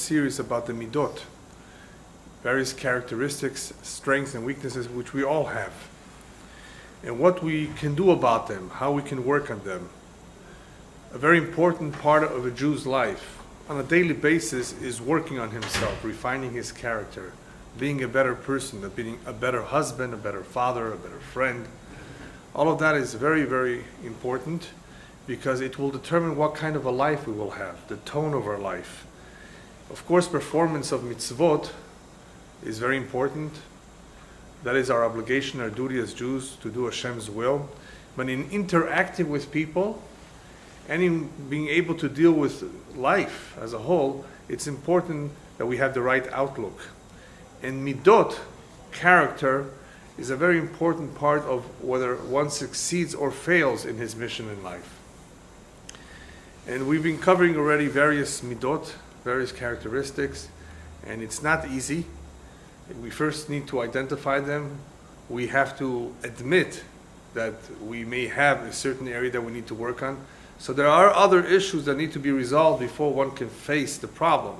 series about the midot, various characteristics, strengths, and weaknesses which we all have, and what we can do about them, how we can work on them. A very important part of a Jew's life on a daily basis is working on himself, refining his character, being a better person, being a better husband, a better father, a better friend. All of that is very, very important because it will determine what kind of a life we will have, the tone of our life. Of course, performance of mitzvot is very important. That is our obligation, our duty as Jews, to do Hashem's will. But in interacting with people and in being able to deal with life as a whole, it's important that we have the right outlook. And midot, character, is a very important part of whether one succeeds or fails in his mission in life. And we've been covering already various midot, various characteristics, and it's not easy. We first need to identify them. We have to admit that we may have a certain area that we need to work on. So there are other issues that need to be resolved before one can face the problem.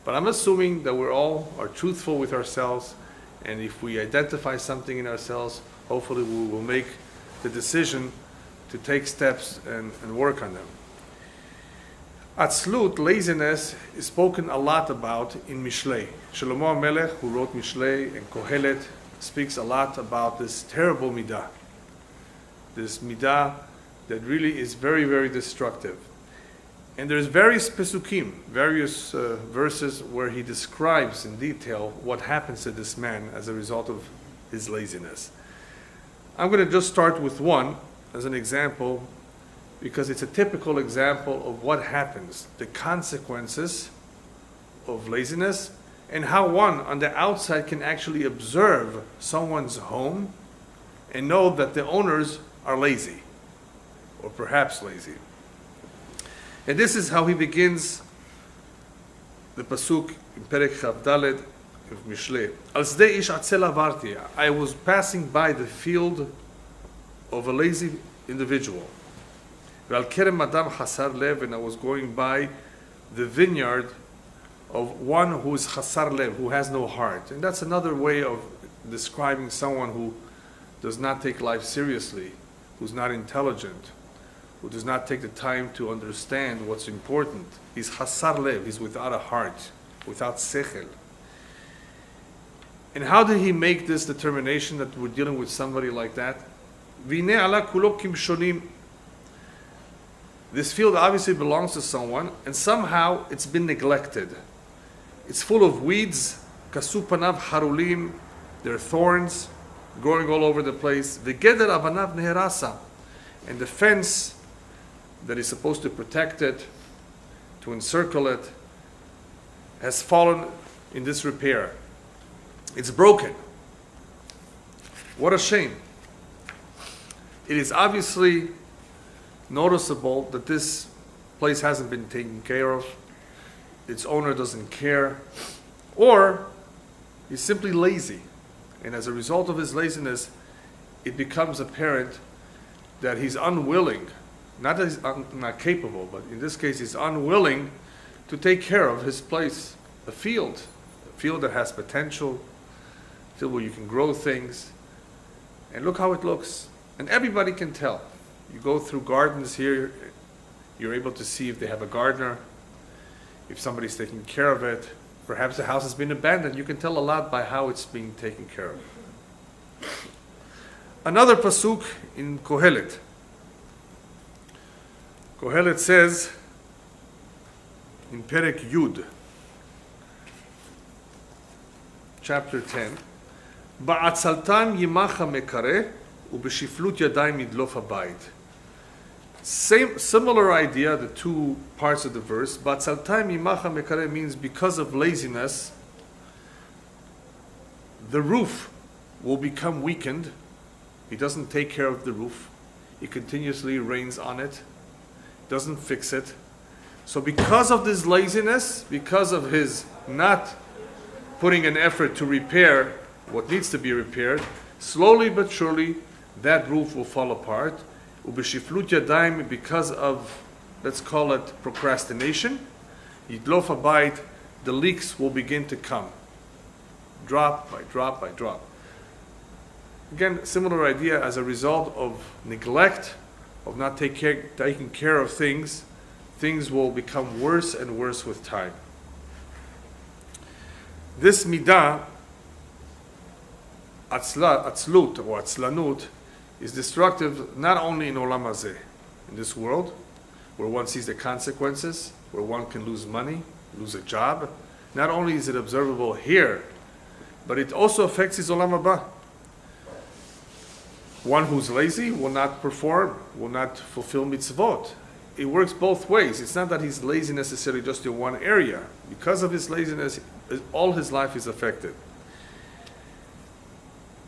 But I'm assuming that we all are truthful with ourselves, and if we identify something in ourselves, hopefully we will make the decision to take steps and work on them. Atzlut, laziness, is spoken a lot about in Mishlei. Shlomo HaMelech, who wrote Mishlei, and Kohelet, speaks a lot about this terrible midah. This midah that really is very, very destructive. And there's various pesukim, various verses where he describes in detail what happens to this man as a result of his laziness. I'm going to just start with one as an example, because it's a typical example of what happens, the consequences of laziness, and how one on the outside can actually observe someone's home and know that the owners are lazy, or perhaps lazy. And this is how he begins the pasuk in Perek Chavdaled of Mishlei. Al zdei ish atzel avarti. I was passing by the field of a lazy individual. Ve'al kerem adam chasar lev, and I was going by the vineyard of one who is chasar lev, who has no heart. And that's another way of describing someone who does not take life seriously, who's not intelligent, who does not take the time to understand what's important. He's chasar lev, he's without a heart, without sechel. And how did he make this determination that we're dealing with somebody like that? V'nei ala kulo kimshonim. This field obviously belongs to someone, and somehow it's been neglected. It's full of weeds, kasu panav harulim, there are thorns growing all over the place. V'geder avanav neherasa, and the fence that is supposed to protect it, to encircle it, has fallen in disrepair. It's broken. What a shame. It is obviously noticeable that this place hasn't been taken care of. Its owner doesn't care, or he's simply lazy. And as a result of his laziness, it becomes apparent that he's unwilling, not that he's not capable, but in this case he's unwilling to take care of his place, a field that has potential, a field where you can grow things. And look how it looks. And everybody can tell. You go through gardens here, you're able to see if they have a gardener, if somebody's taking care of it. Perhaps the house has been abandoned. You can tell a lot by how it's being taken care of. Another pasuk in Kohelet. Kohelet says in Perek Yud, chapter 10, Ba'atzaltam yimacha mekare ubeshiflut yadayim midlof habayit. Similar idea, the two parts of the verse. Ba'atzaltam yimacha mekare means because of laziness, the roof will become weakened. He doesn't take care of the roof. He continuously rains on it, doesn't fix it. So because of this laziness, because of his not putting an effort to repair what needs to be repaired, slowly but surely that roof will fall apart. Ubeshiflut yadayim, because of, let's call it procrastination. Yidlof habayit, the leaks will begin to come, drop by drop by drop. Again, similar idea. As a result of neglect, of not taking care of things, things will become worse and worse with time. This midah, atzlut or atzlanut, is destructive not only in olam hazeh, in this world, where one sees the consequences, where one can lose money, lose a job. Not only is it observable here, but it also affects his olam haba. One who's lazy will not perform, will not fulfill mitzvot. It works both ways. It's not that he's lazy necessarily just in one area. Because of his laziness, all his life is affected.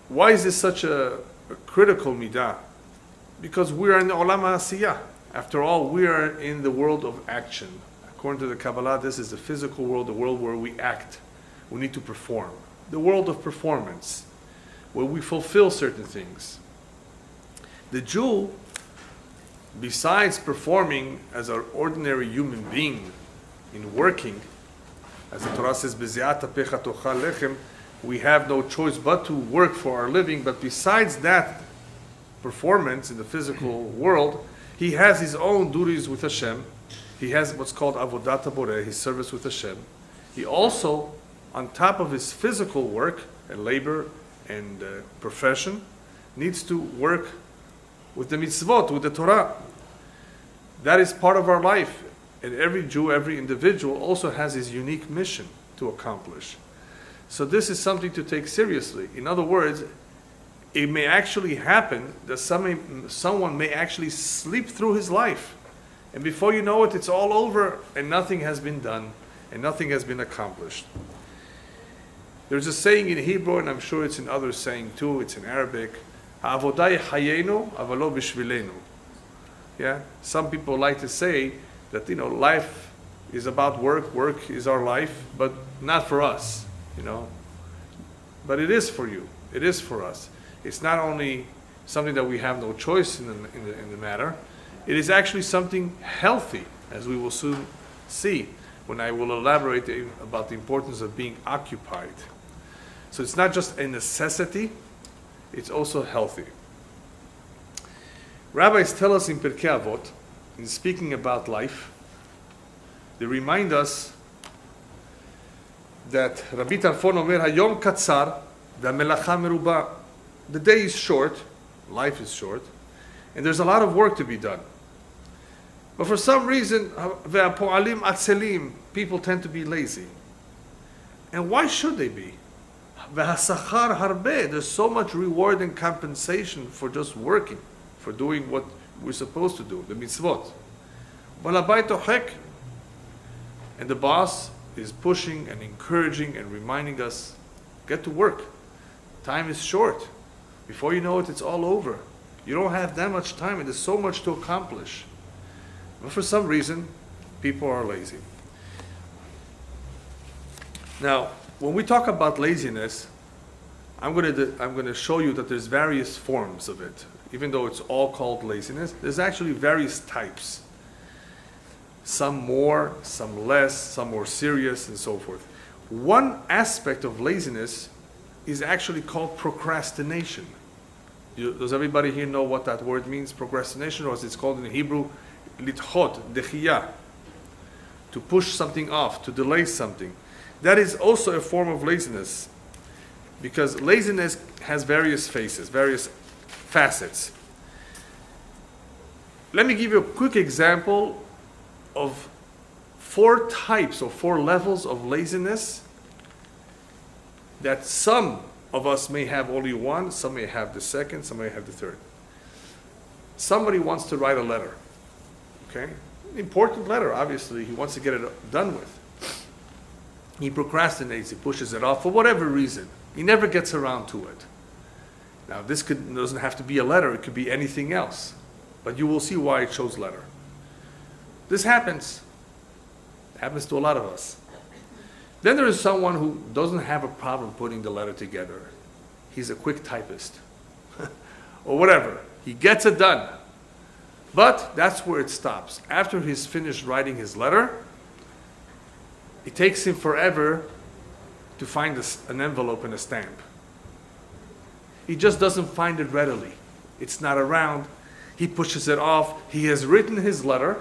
Why is this such a critical midah? Because we are in the olam ha'asiyah. After all, we are in the world of action. According to the Kabbalah, this is the physical world, the world where we act. We need to perform. The world of performance, where we fulfill certain things. The Jew, besides performing as an ordinary human being in working, as the Torah says, "B'ze'at apecha tochal lechem," we have no choice but to work for our living. But besides that performance in the physical world, he has his own duties with Hashem. He has what's called avodat haboreh, his service with Hashem. He also, on top of his physical work and labor and profession, needs to work with the mitzvot, with the Torah. That is part of our life. And every Jew, every individual also has his unique mission to accomplish. So this is something to take seriously. In other words, it may actually happen that someone may actually sleep through his life. And before you know it, it's all over and nothing has been done and nothing has been accomplished. There's a saying in Hebrew, and I'm sure it's in other saying too, it's in Arabic, "Ha'avodah hayenu, avalo bishvilenu." Yeah, some people like to say that, life is about work, work is our life, but not for us, But it is for you, it is for us. It's not only something that we have no choice in the matter, it is actually something healthy, as we will soon see when I will elaborate about the importance of being occupied. So it's not just a necessity, it's also healthy. Rabbis tell us in Pirkei Avot, in speaking about life, they remind us that Rabbi Tarfon Omer, Hayom katzar v'melacha meruba. The day is short, life is short, and there's a lot of work to be done. But for some reason, ve'apo'alim atzelim, people tend to be lazy. And why should they be? Ve'hasachar harbe, there's so much reward and compensation for just working, for doing what we're supposed to do, the mitzvot. And the boss is pushing and encouraging and reminding us, get to work. Time is short. Before you know it, it's all over. You don't have that much time and there's so much to accomplish. But for some reason, people are lazy. Now, when we talk about laziness, I'm going to show you that there's various forms of it. Even though it's all called laziness, there's actually various types. Some more, some less, some more serious, and so forth. One aspect of laziness is actually called procrastination. Does everybody here know what that word means, procrastination, or as it's called in Hebrew, litchot, dechiyah, to push something off, to delay something. That is also a form of laziness, because laziness has various faces, various facets. Let me give you a quick example of 4 types or 4 levels of laziness that some of us may have only one, some may have the second, some may have the third. Somebody wants to write a letter, okay? Important letter, obviously, he wants to get it done with. He procrastinates, he pushes it off for whatever reason. He never gets around to it. Now, this doesn't have to be a letter, it could be anything else. But you will see why I chose letter. This happens. It happens to a lot of us. Then there is someone who doesn't have a problem putting the letter together. He's a quick typist. Or whatever. He gets it done. But that's where it stops. After he's finished writing his letter, It takes him forever to find an envelope and a stamp. He just doesn't find it readily. It's not around. He pushes it off. He has written his letter.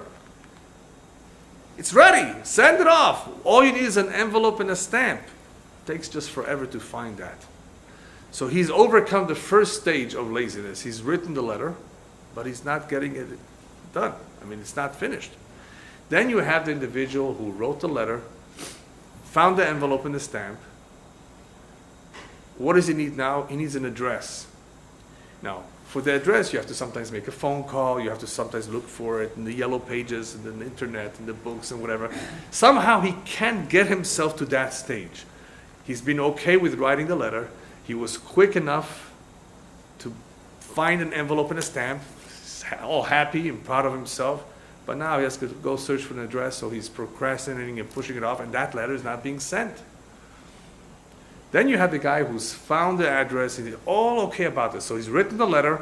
It's ready. Send it off. All you need is an envelope and a stamp. It takes just forever to find that. So he's overcome the first stage of laziness. He's written the letter, but he's not getting it done. I mean, it's not finished. Then you have the individual who wrote the letter, found the envelope and the stamp. What does he need now? He needs an address. Now, for the address, you have to sometimes make a phone call. You have to sometimes look for it in the yellow pages, and in the internet, in the books, and whatever. Somehow he can't get himself to that stage. He's been okay with writing the letter. He was quick enough to find an envelope and a stamp, all happy and proud of himself. But now he has to go search for an address, so he's procrastinating and pushing it off, and that letter is not being sent. Then you have the guy who's found the address, and he's all okay about this. So he's written the letter,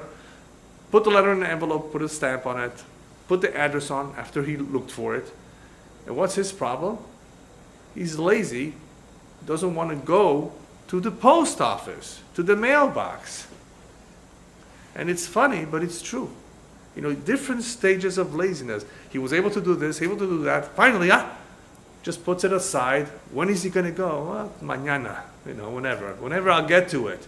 put the letter in an envelope, put a stamp on it, put the address on after he looked for it. And what's his problem? He's lazy, doesn't want to go to the post office, to the mailbox. And it's funny, but it's true. You know, different stages of laziness. He was able to do this, able to do that. Finally, just puts it aside. When is he going to go? Well, mañana, whenever I'll get to it.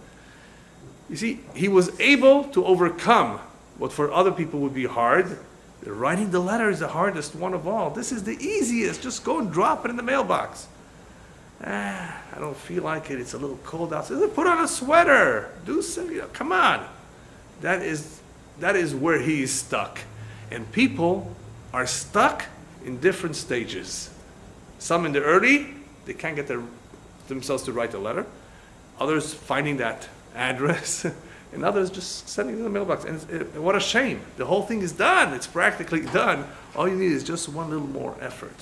You see, he was able to overcome what for other people would be hard. Writing the letter is the hardest one of all. This is the easiest. Just go and drop it in the mailbox. I don't feel like it. It's a little cold outside. Put on a sweater. Do some, come on. That is where he is stuck. And people are stuck in different stages. Some in the early, they can't get themselves to write a letter. Others finding that address. And others just sending it in the mailbox. And what a shame. The whole thing is done. It's practically done. All you need is just one little more effort.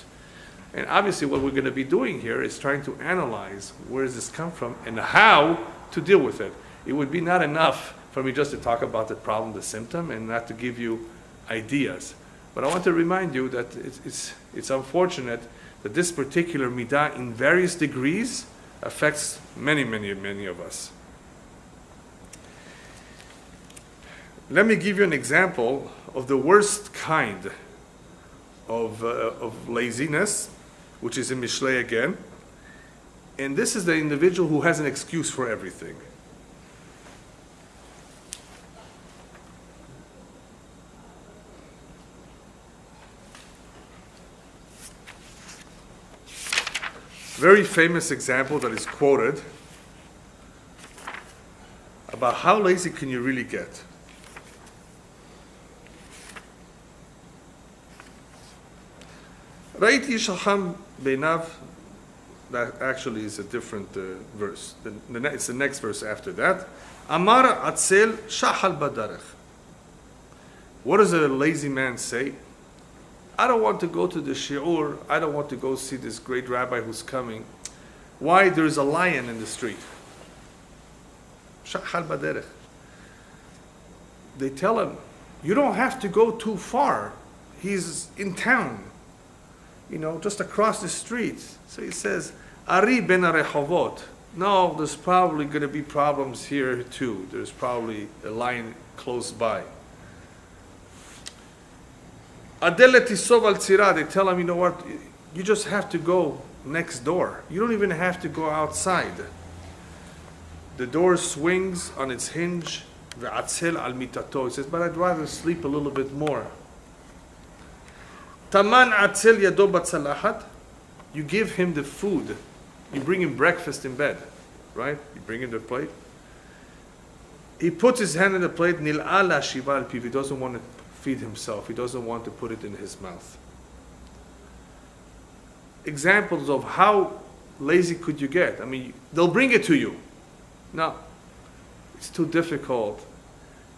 And obviously what we're going to be doing here is trying to analyze where does this come from and how to deal with it. It would be not enough for me just to talk about the problem, the symptom, and not to give you ideas. But I want to remind you that it's unfortunate that this particular midah in various degrees affects many of us. Let me give you an example of the worst kind of laziness, which is in Mishlei again. And this is the individual who has an excuse for everything. Very famous example that is quoted about how lazy can you really get. ראיתי איש חכם בעיניו, that actually is a different verse. It's the next verse after that. אמר עצל שחל בדרך. What does a lazy man say? I don't want to go to the shiur. I don't want to go see this great rabbi who's coming. Why? There's a lion in the street. Shachal baderech. They tell him, you don't have to go too far. He's in town, just across the street. So he says, Ari ben arechovot. No, there's probably going to be problems here too. There's probably a lion close by. Adelet isov al tzira. They tell him, you know what? You just have to go next door. You don't even have to go outside. The door swings on its hinge. Ve'atzel al mitato. He says, but I'd rather sleep a little bit more. Taman atzel yado batzalachat. You give him the food. You bring him breakfast in bed, right? You bring him the plate. He puts his hand in the plate. Nil'al hashiva al piv. He doesn't want to feed himself. He doesn't want to put it in his mouth. Examples of how lazy could you get? I mean, they'll bring it to you. No, it's too difficult.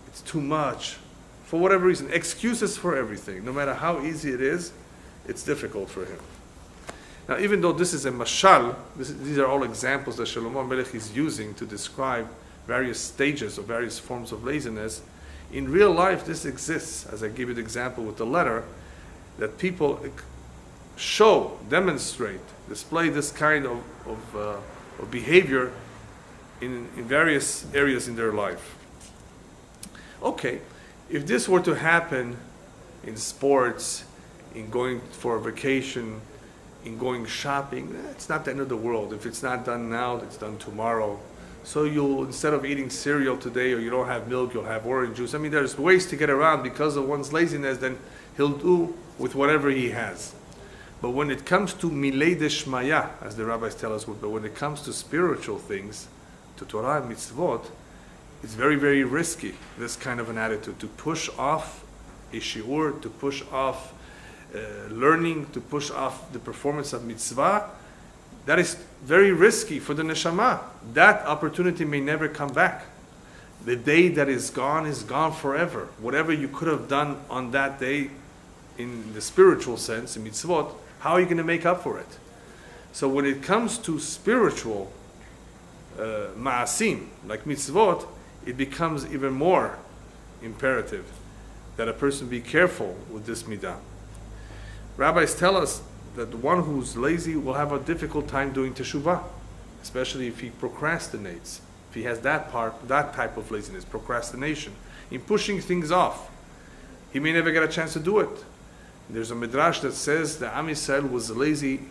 It's too much. For whatever reason, excuses for everything. No matter how easy it is, it's difficult for him. Now, even though this is a mashal, these are all examples that Shlomo Melech is using to describe various stages or various forms of laziness. In real life, this exists, as I give you the example with the letter, that people display this kind of behavior in various areas in their life. Okay, if this were to happen in sports, in going for a vacation, in going shopping, it's not the end of the world. If it's not done now, it's done tomorrow. So you'll, instead of eating cereal today, or you don't have milk, you'll have orange juice. I mean, there's ways to get around because of one's laziness, then he'll do with whatever he has. But when it comes to milei deshmaya, as the rabbis tell us, but when it comes to spiritual things, to Torah and mitzvot, it's very, very risky, this kind of an attitude, to push off a shiur, to push off learning, to push off the performance of mitzvah. That is very risky for the neshama. That opportunity may never come back. The day that is gone forever. Whatever you could have done on that day, in the spiritual sense, in mitzvot, how are you going to make up for it? So when it comes to spiritual ma'asim, like mitzvot, it becomes even more imperative that a person be careful with this midah. Rabbis tell us that the one who's lazy will have a difficult time doing teshuvah, especially if he procrastinates, if he has that type of laziness, procrastination, in pushing things off. He may never get a chance to do it. There's a midrash that says that Am Yisrael was lazy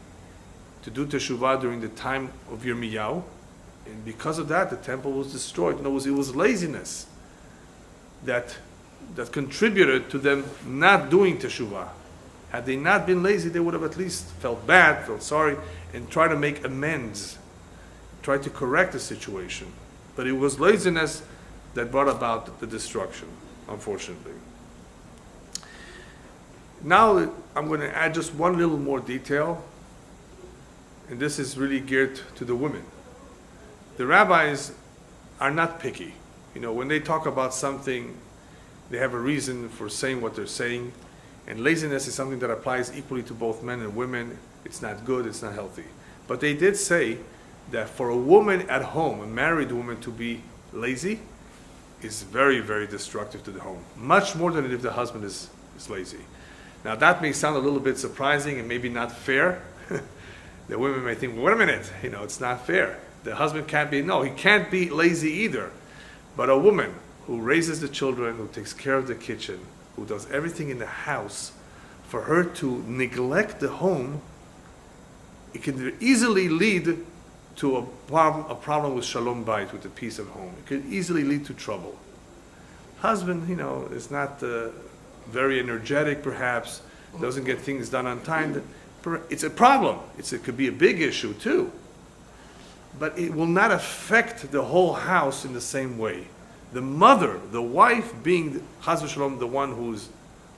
to do teshuvah during the time of Yirmiyahu, and because of that, the temple was destroyed. In other words, it was laziness that contributed to them not doing teshuvah. Had they not been lazy, they would have at least felt bad, felt sorry, and tried to make amends, tried to correct the situation. But it was laziness that brought about the destruction, unfortunately. Now I'm going to add just one little more detail, and this is really geared to the women. The rabbis are not picky. You know, when they talk about something, they have a reason for saying what they're saying. And laziness is something that applies equally to both men and women. It's not good, it's not healthy. But they did say that for a woman at home, a married woman, to be lazy is very, very destructive to the home. Much more than if the husband is lazy. Now that may sound a little bit surprising and maybe not fair. The women may think, well, wait a minute, you know, it's not fair. The husband can't be, no, he can't be lazy either. But a woman who raises the children, who takes care of the kitchen, who does everything in the house, for her to neglect the home, it can easily lead to a problem with shalom bayit, with the peace of home. It could easily lead to trouble. Husband, you know, is not very energetic perhaps, doesn't get things done on time. It's a problem. It could be a big issue too. But it will not affect the whole house in the same way. The mother, the wife being, chas v'shalom, the one who's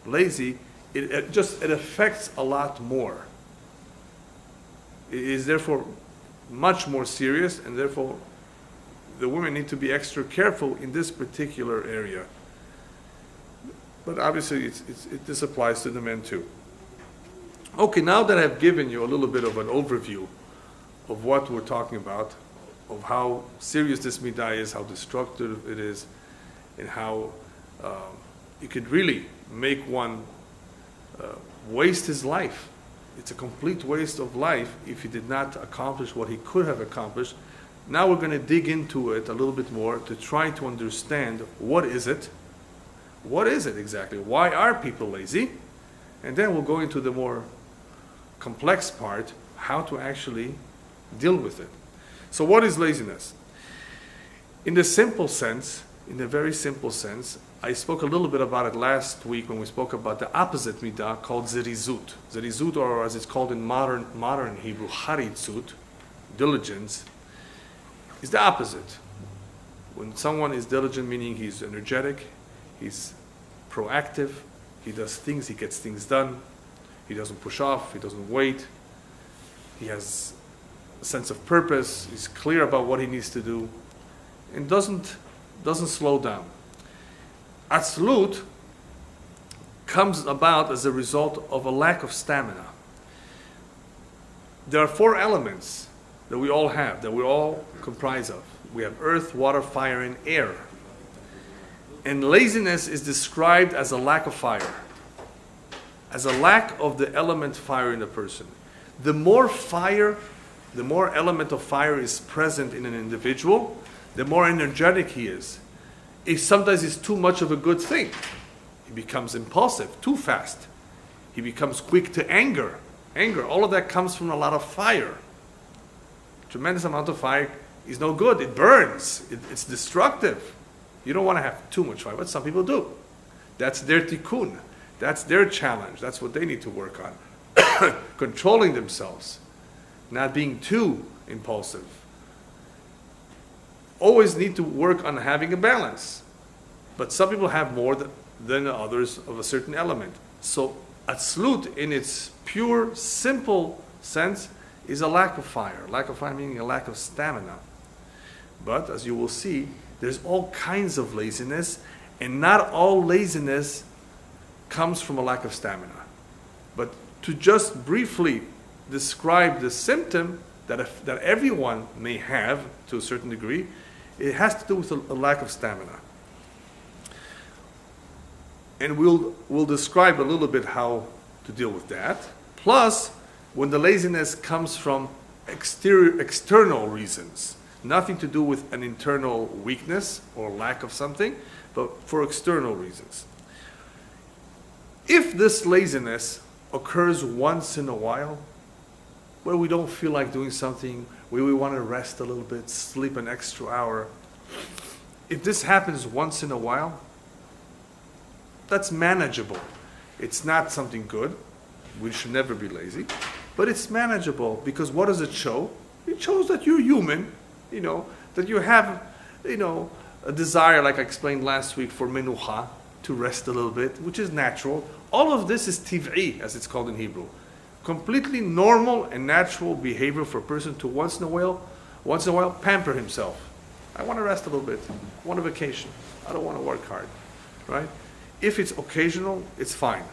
lazy, it affects a lot more. It is therefore much more serious, and therefore the women need to be extra careful in this particular area. But obviously this applies to the men too. Okay, now that I've given you a little bit of an overview of what we're talking about, of how serious this midah is, how destructive it is, and how it could really make one waste his life. It's a complete waste of life if he did not accomplish what he could have accomplished. Now we're going to dig into it a little bit more to try to understand what is it? What is it exactly? Why are people lazy? And then we'll go into the more complex part, how to actually deal with it. So what is laziness? In the simple sense, in the very simple sense, I spoke a little bit about it last week when we spoke about the opposite midah called zerizut. Zerizut, or as it's called in modern Hebrew, haritzut, diligence, is the opposite. When someone is diligent, meaning he's energetic, he's proactive, he does things, he gets things done, he doesn't push off, he doesn't wait, he has a sense of purpose, he's clear about what he needs to do, and doesn't slow down. Atzlut comes about as a result of a lack of stamina. There are 4 elements that we all have, that we all comprise of. We have earth, water, fire, and air. And laziness is described as a lack of fire. as a lack of the element fire in a person. The more fire, the more element of fire is present in an individual, the more energetic he is. If sometimes it's too much of a good thing, he becomes impulsive, too fast. He becomes quick to anger. Anger, all of that comes from a lot of fire. Tremendous amount of fire is no good. It burns. It's destructive. You don't want to have too much fire, but some people do. That's their tikkun. That's their challenge. That's what they need to work on. Controlling themselves, not being too impulsive. Always need to work on having a balance. But some people have more than others of a certain element. So atzlut in its pure, simple sense is a lack of fire. Lack of fire meaning a lack of stamina. But as you will see, there's all kinds of laziness, and not all laziness comes from a lack of stamina. But to just briefly describe the symptom that everyone may have to a certain degree, it has to do with a lack of stamina. And we'll describe a little bit how to deal with that. Plus, when the laziness comes from external reasons, nothing to do with an internal weakness or lack of something, but for external reasons. If this laziness occurs once in a while, where we don't feel like doing something, where we want to rest a little bit, sleep an extra hour, if this happens once in a while, that's manageable. It's not something good. We should never be lazy. But it's manageable because what does it show? It shows that you're human, that you have, a desire, like I explained last week, for menucha, to rest a little bit, which is natural. All of this is tiv'i, as it's called in Hebrew. Completely normal and natural behavior for a person to once in a while pamper himself. I want to rest a little bit. I want a vacation. I don't want to work hard, right? If it's occasional, it's fine.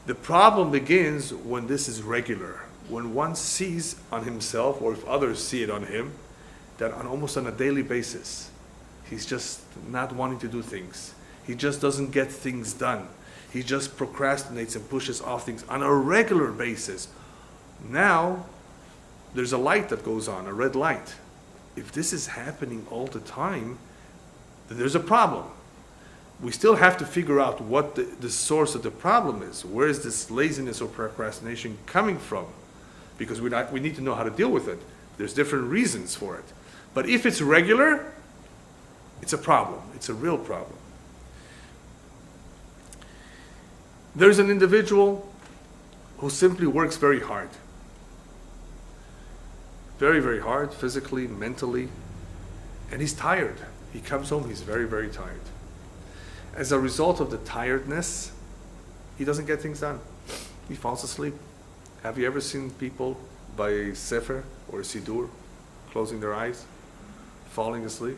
The problem begins when this is regular, when one sees on himself, or if others see it on him, that almost on a daily basis, he's just not wanting to do things. He just doesn't get things done. He just procrastinates and pushes off things on a regular basis. Now, there's a light that goes on, a red light. If this is happening all the time, then there's a problem. We still have to figure out what the source of the problem is. Where is this laziness or procrastination coming from? Because we need to know how to deal with it. There's different reasons for it. But if it's regular, it's a problem. It's a real problem. There's an individual who simply works very hard. Very, very hard, physically, mentally. And he's tired. He comes home, he's very, very tired. As a result of the tiredness, he doesn't get things done. He falls asleep. Have you ever seen people by a sefer or a sidur closing their eyes, falling asleep?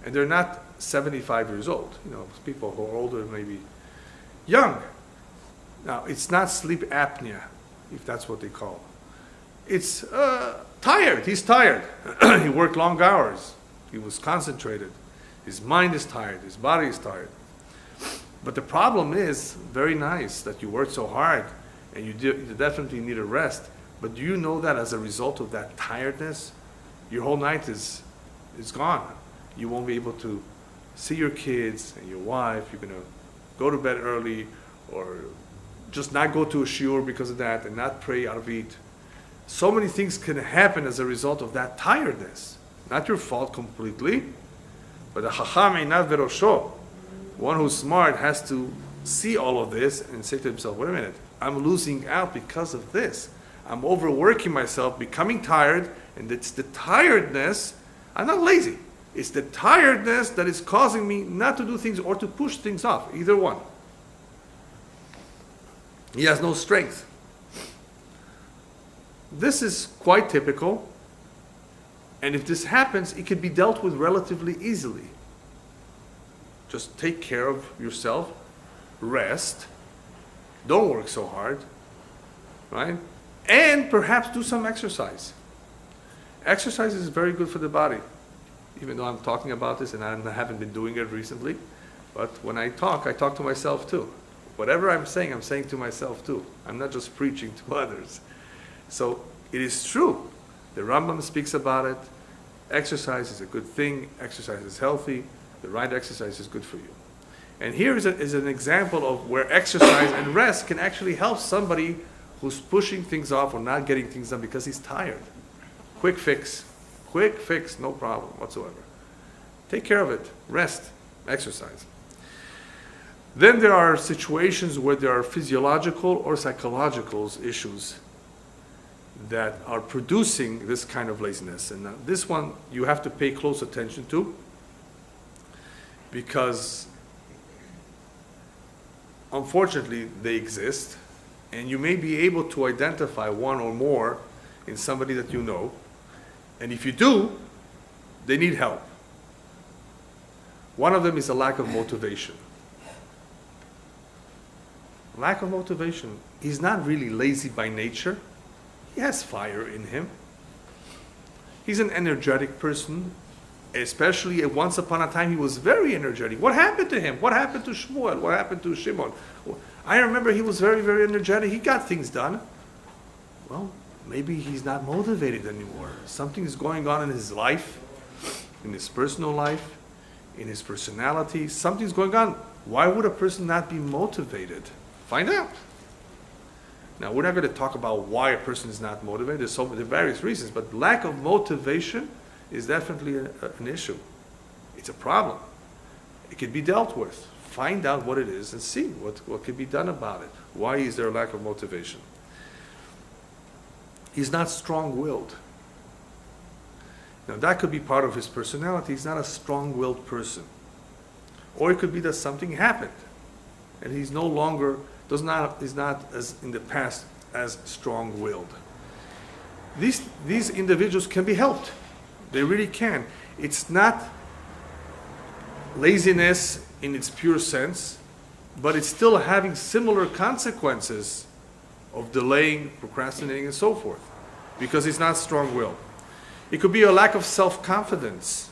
And they're not 75 years old. People who are older, maybe young. Now, it's not sleep apnea, if that's what they call it. It's tired. He's tired. He worked long hours. He was concentrated. His mind is tired. His body is tired. But the problem is, very nice that you worked so hard and you definitely need a rest. But do you know that as a result of that tiredness, your whole night is gone? You won't be able to see your kids and your wife. You're going to go to bed early or just not go to a shiur because of that and not pray arvit. So many things can happen as a result of that tiredness. Not your fault completely, but the chacham einav verosho. One who's smart has to see all of this and say to himself, wait a minute, I'm losing out because of this. I'm overworking myself, becoming tired, and it's the tiredness. I'm not lazy. It's the tiredness that is causing me not to do things or to push things off, either one. He has no strength. This is quite typical, and if this happens, it can be dealt with relatively easily. Just take care of yourself, rest, don't work so hard, right? And perhaps do some exercise. Exercise is very good for the body, even though I'm talking about this and I haven't been doing it recently. But when I talk to myself too. Whatever I'm saying to myself too. I'm not just preaching to others. So it is true. The Rambam speaks about it. Exercise is a good thing. Exercise is healthy. The right exercise is good for you. And here is an example of where exercise and rest can actually help somebody who's pushing things off or not getting things done because he's tired. Quick fix, no problem whatsoever. Take care of it, rest, exercise. Then there are situations where there are physiological or psychological issues that are producing this kind of laziness. And this one you have to pay close attention to, because unfortunately they exist, and you may be able to identify one or more in somebody that you know. And if you do, they need help. One of them is a lack of motivation. Lack of motivation. He's not really lazy by nature. He has fire in him. He's an energetic person, especially once upon a time he was very energetic. What happened to him? What happened to Shmuel? What happened to Shimon? I remember he was very, very energetic. He got things done. Well, maybe he's not motivated anymore. Something is going on in his life, in his personal life, in his personality. Something's going on. Why would a person not be motivated? Find out. Now, we're not going to talk about why a person is not motivated. There's various reasons, but lack of motivation is definitely an issue. It's a problem. It can be dealt with. Find out what it is and see what can be done about it. Why is there a lack of motivation? He's not strong-willed. Now, that could be part of his personality. He's not a strong-willed person. Or it could be that something happened, and he's no longer, is not as in the past as strong-willed. These individuals can be helped. They really can. It's not laziness in its pure sense, but it's still having similar consequences of delaying, procrastinating, and so forth, because it's not strong-willed. It could be a lack of self-confidence.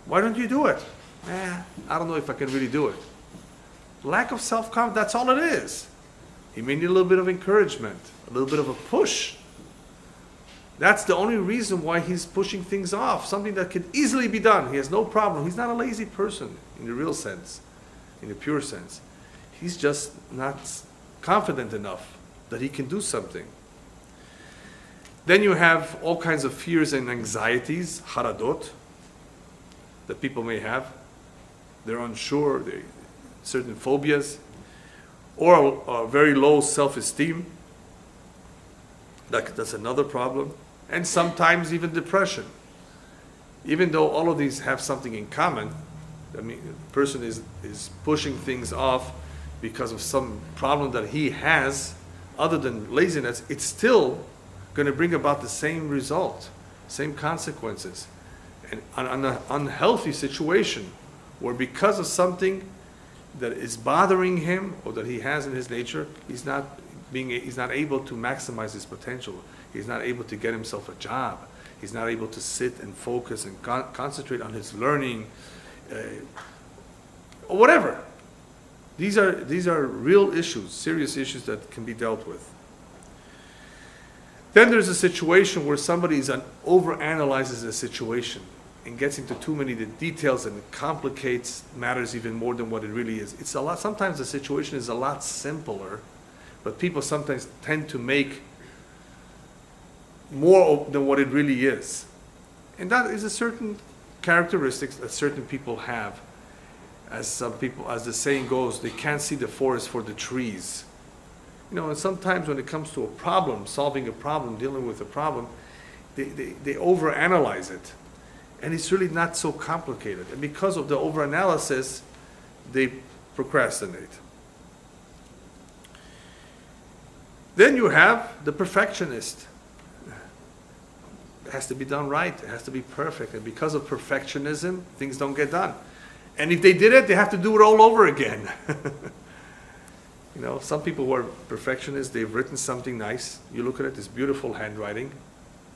Why don't you do it? I don't know if I can really do it. Lack of self-confidence, that's all it is. He may need a little bit of encouragement, a little bit of a push. That's the only reason why he's pushing things off, something that could easily be done. He has no problem. He's not a lazy person in the real sense, in the pure sense. He's just not confident enough that he can do something. Then you have all kinds of fears and anxieties, haradot, that people may have. They're unsure, certain phobias, or a very low self-esteem. That's another problem. And sometimes even depression. Even though all of these have something in common, I mean, the person is pushing things off because of some problem that he has, other than laziness, it's still going to bring about the same result, same consequences. And an unhealthy situation where because of something that is bothering him or that he has in his nature, he's not able to maximize his potential. He's not able to get himself a job. He's not able to sit and focus and concentrate on his learning, or whatever. These are real issues, serious issues that can be dealt with. Then there's a situation where somebody overanalyzes a situation and gets into too many details and complicates matters even more than what it really is. Sometimes the situation is a lot simpler, but people sometimes tend to make more than what it really is. And that is a certain characteristic that certain people have. As some people, as the saying goes, they can't see the forest for the trees. You know, and sometimes when it comes to a problem, solving a problem, dealing with a problem, they overanalyze it. And it's really not so complicated. And because of the overanalysis, they procrastinate. Then you have the perfectionist. It has to be done right. It has to be perfect. And because of perfectionism, things don't get done. And if they did it, they have to do it all over again. You know, some people who are perfectionists, they've written something nice. You look at it, it's beautiful handwriting.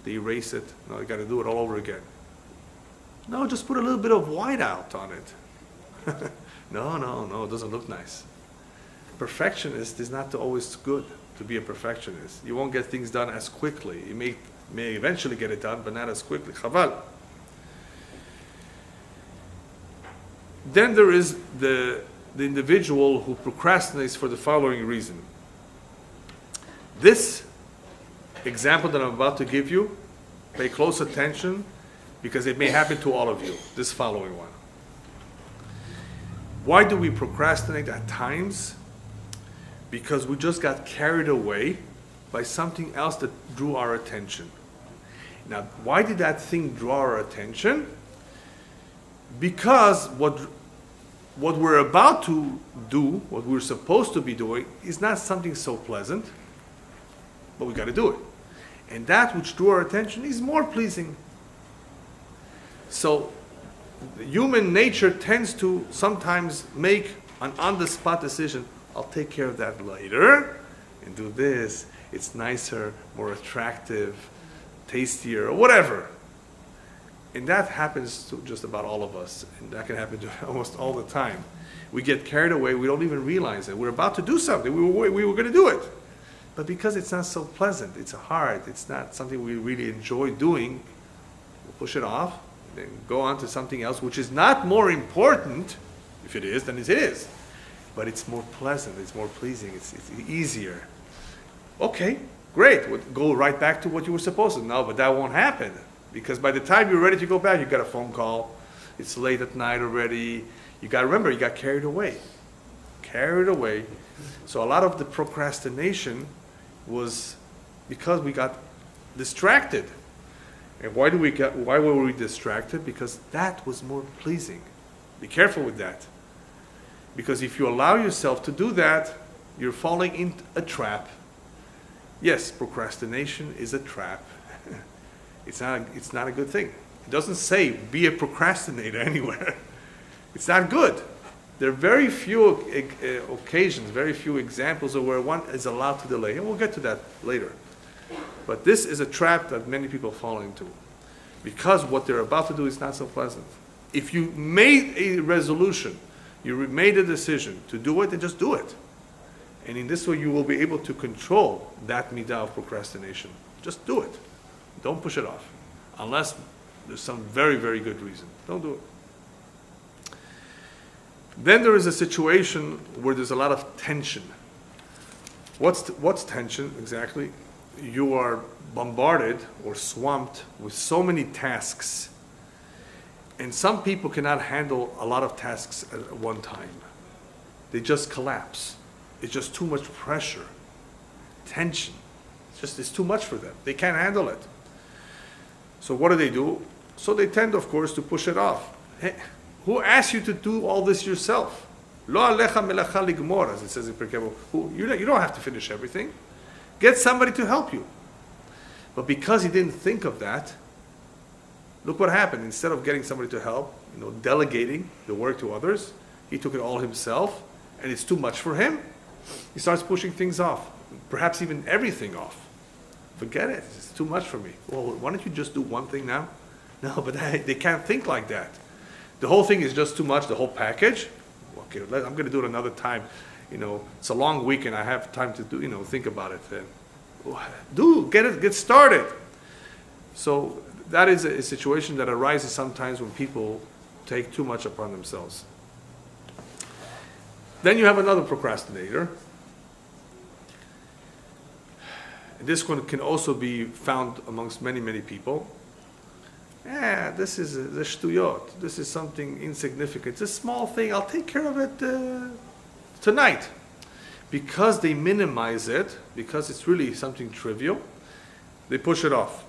They erase it. No, you got to do it all over again. No, just put a little bit of white out on it. No, it doesn't look nice. perfectionist is not always good to be a perfectionist. You won't get things done as quickly. You may eventually get it done, but not as quickly. Chaval. Then there is the individual who procrastinates for the following reason. This example that I'm about to give you, pay close attention because it may happen to all of you, this following one. Why do we procrastinate at times? Because we just got carried away by something else that drew our attention. Now, why did that thing draw our attention? Because what we're about to do, what we're supposed to be doing, is not something so pleasant, but we got to do it. And that which drew our attention is more pleasing. So, human nature tends to sometimes make an on-the-spot decision. I'll take care of that later and do this. It's nicer, more attractive, tastier, or whatever. And that happens to just about all of us. And that can happen to almost all the time. We get carried away. We don't even realize it. We're about to do something. We were going to do it. But because it's not so pleasant, it's hard, it's not something we really enjoy doing, we'll push it off, then go on to something else, which is not more important. If it is, then it is. But it's more pleasant, it's more pleasing, it's easier. Okay, great. We'll go right back to what you were supposed to. No, but that won't happen. Because by the time you're ready to go back, you got a phone call. It's late at night already. You got to remember, you got carried away. Carried away. So a lot of the procrastination was because we got distracted. And why were we distracted? Because that was more pleasing. Be careful with that. Because if you allow yourself to do that, you're falling into a trap. Yes, procrastination is a trap. It's not a good thing. It doesn't say be a procrastinator anywhere. It's not good. There are very few occasions, very few examples of where one is allowed to delay. And we'll get to that later. But this is a trap that many people fall into. Because what they're about to do is not so pleasant. If you made a resolution, you made a decision to do it, then just do it. And in this way, you will be able to control that midah of procrastination. Just do it. Don't push it off. Unless there's some very, very good reason. Don't do it. Then there is a situation where there's a lot of tension. What's tension exactly? You are bombarded or swamped with so many tasks. And some people cannot handle a lot of tasks at one time. They just collapse. It's just too much pressure, tension. It's too much for them. They can't handle it. So what do? So they tend, of course, to push it off. Hey, who asked you to do all this yourself? Lo alecha melacha ligmor, as it says in Perkei. You don't have to finish everything. Get somebody to help you. But because he didn't think of that, look what happened. Instead of getting somebody to help, delegating the work to others, he took it all himself, and it's too much for him. He starts pushing things off, perhaps even everything off. Forget it. It's too much for me. Well, why don't you just do one thing now? No, but they can't think like that. The whole thing is just too much, the whole package. Okay, I'm going to do it another time. It's a long weekend. I have time to do, think about it. Get started. So that is a situation that arises sometimes when people take too much upon themselves. Then you have another procrastinator. This one can also be found amongst many, many people. This is the shtuyot. This is something insignificant. It's a small thing. I'll take care of it tonight. Because they minimize it, because it's really something trivial, they push it off.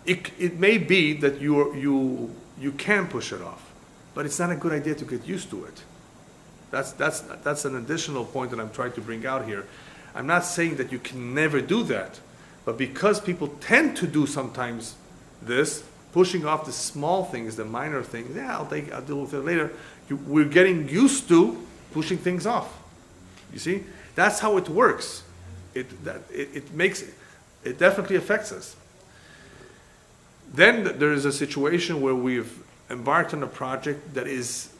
It may be that you can push it off, but it's not a good idea to get used to it. That's an additional point that I'm trying to bring out here. I'm not saying that you can never do that, but because people tend to do sometimes this, pushing off the small things, the minor things, I'll deal with it later. We're getting used to pushing things off. You see? That's how it works. It definitely affects us. Then there is a situation where we've embarked on a project that is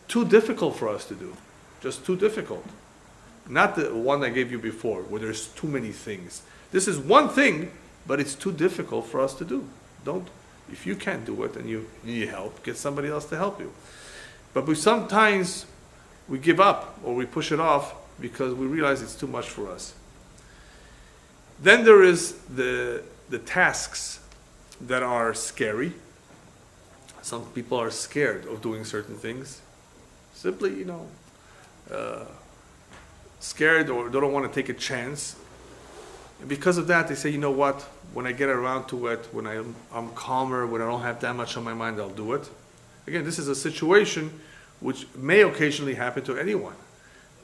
too difficult for us to do. Just too difficult. Not the one I gave you before, where there's too many things. This is one thing, but it's too difficult for us to do. If you can't do it and you need help, get somebody else to help you. But sometimes we give up or we push it off because we realize it's too much for us. Then there is the tasks that are scary. Some people are scared of doing certain things. Simply, scared or they don't want to take a chance. And because of that, they say, you know what, when I get around to it, when I'm calmer, when I don't have that much on my mind, I'll do it. Again, this is a situation which may occasionally happen to anyone.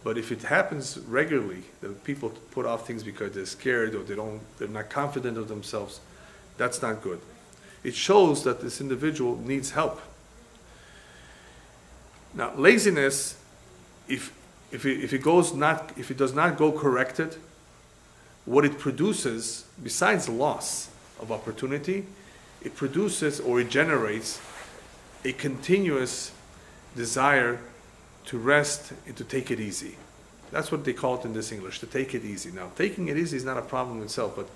But if it happens regularly, that people put off things because they're scared or they're not confident of themselves, that's not good. It shows that this individual needs help. Now, laziness, if it does not go corrected, what it produces, besides loss of opportunity, it produces or it generates a continuous desire to rest and to take it easy. That's what they call it in this English, to take it easy. Now, taking it easy is not a problem in itself, but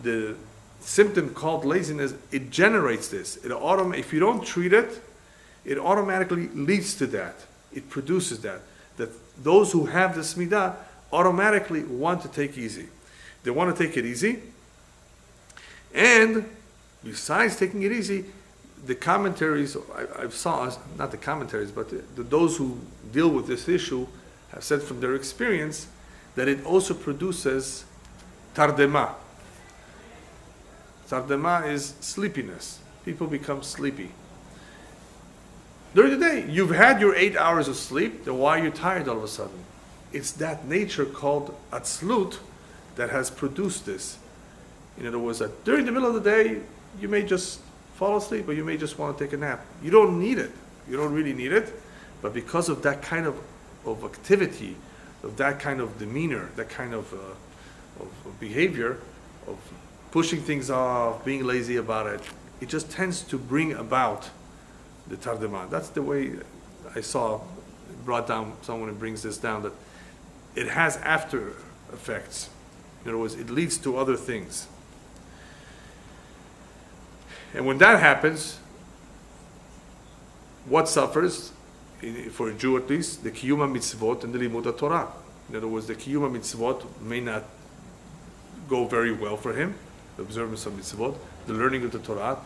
the symptom called laziness, it generates this. If you don't treat it, it automatically leads to that. It produces that. That those who have this midah automatically want to take easy. They want to take it easy. And besides taking it easy, the commentaries, not the commentaries, but those who deal with this issue have said from their experience that it also produces tardema. Tardema is sleepiness. People become sleepy. During the day, you've had your 8 hours of sleep, then why are you tired all of a sudden? It's that nature called atzlut that has produced this. In other words, that during the middle of the day, you may just fall asleep or you may just want to take a nap. You don't need it. You don't really need it. But because of that kind of activity, of that kind of demeanor, that kind of behavior, of pushing things off, being lazy about it, it just tends to bring about the tardema. That's the way I saw brought down, someone who brings this down, that it has after effects. In other words, it leads to other things. And when that happens, what suffers, for a Jew at least, the kiyuma mitzvot and the limud Torah. In other words, the kiyuma mitzvot may not go very well for him, the observance of mitzvot, the learning of the Torah.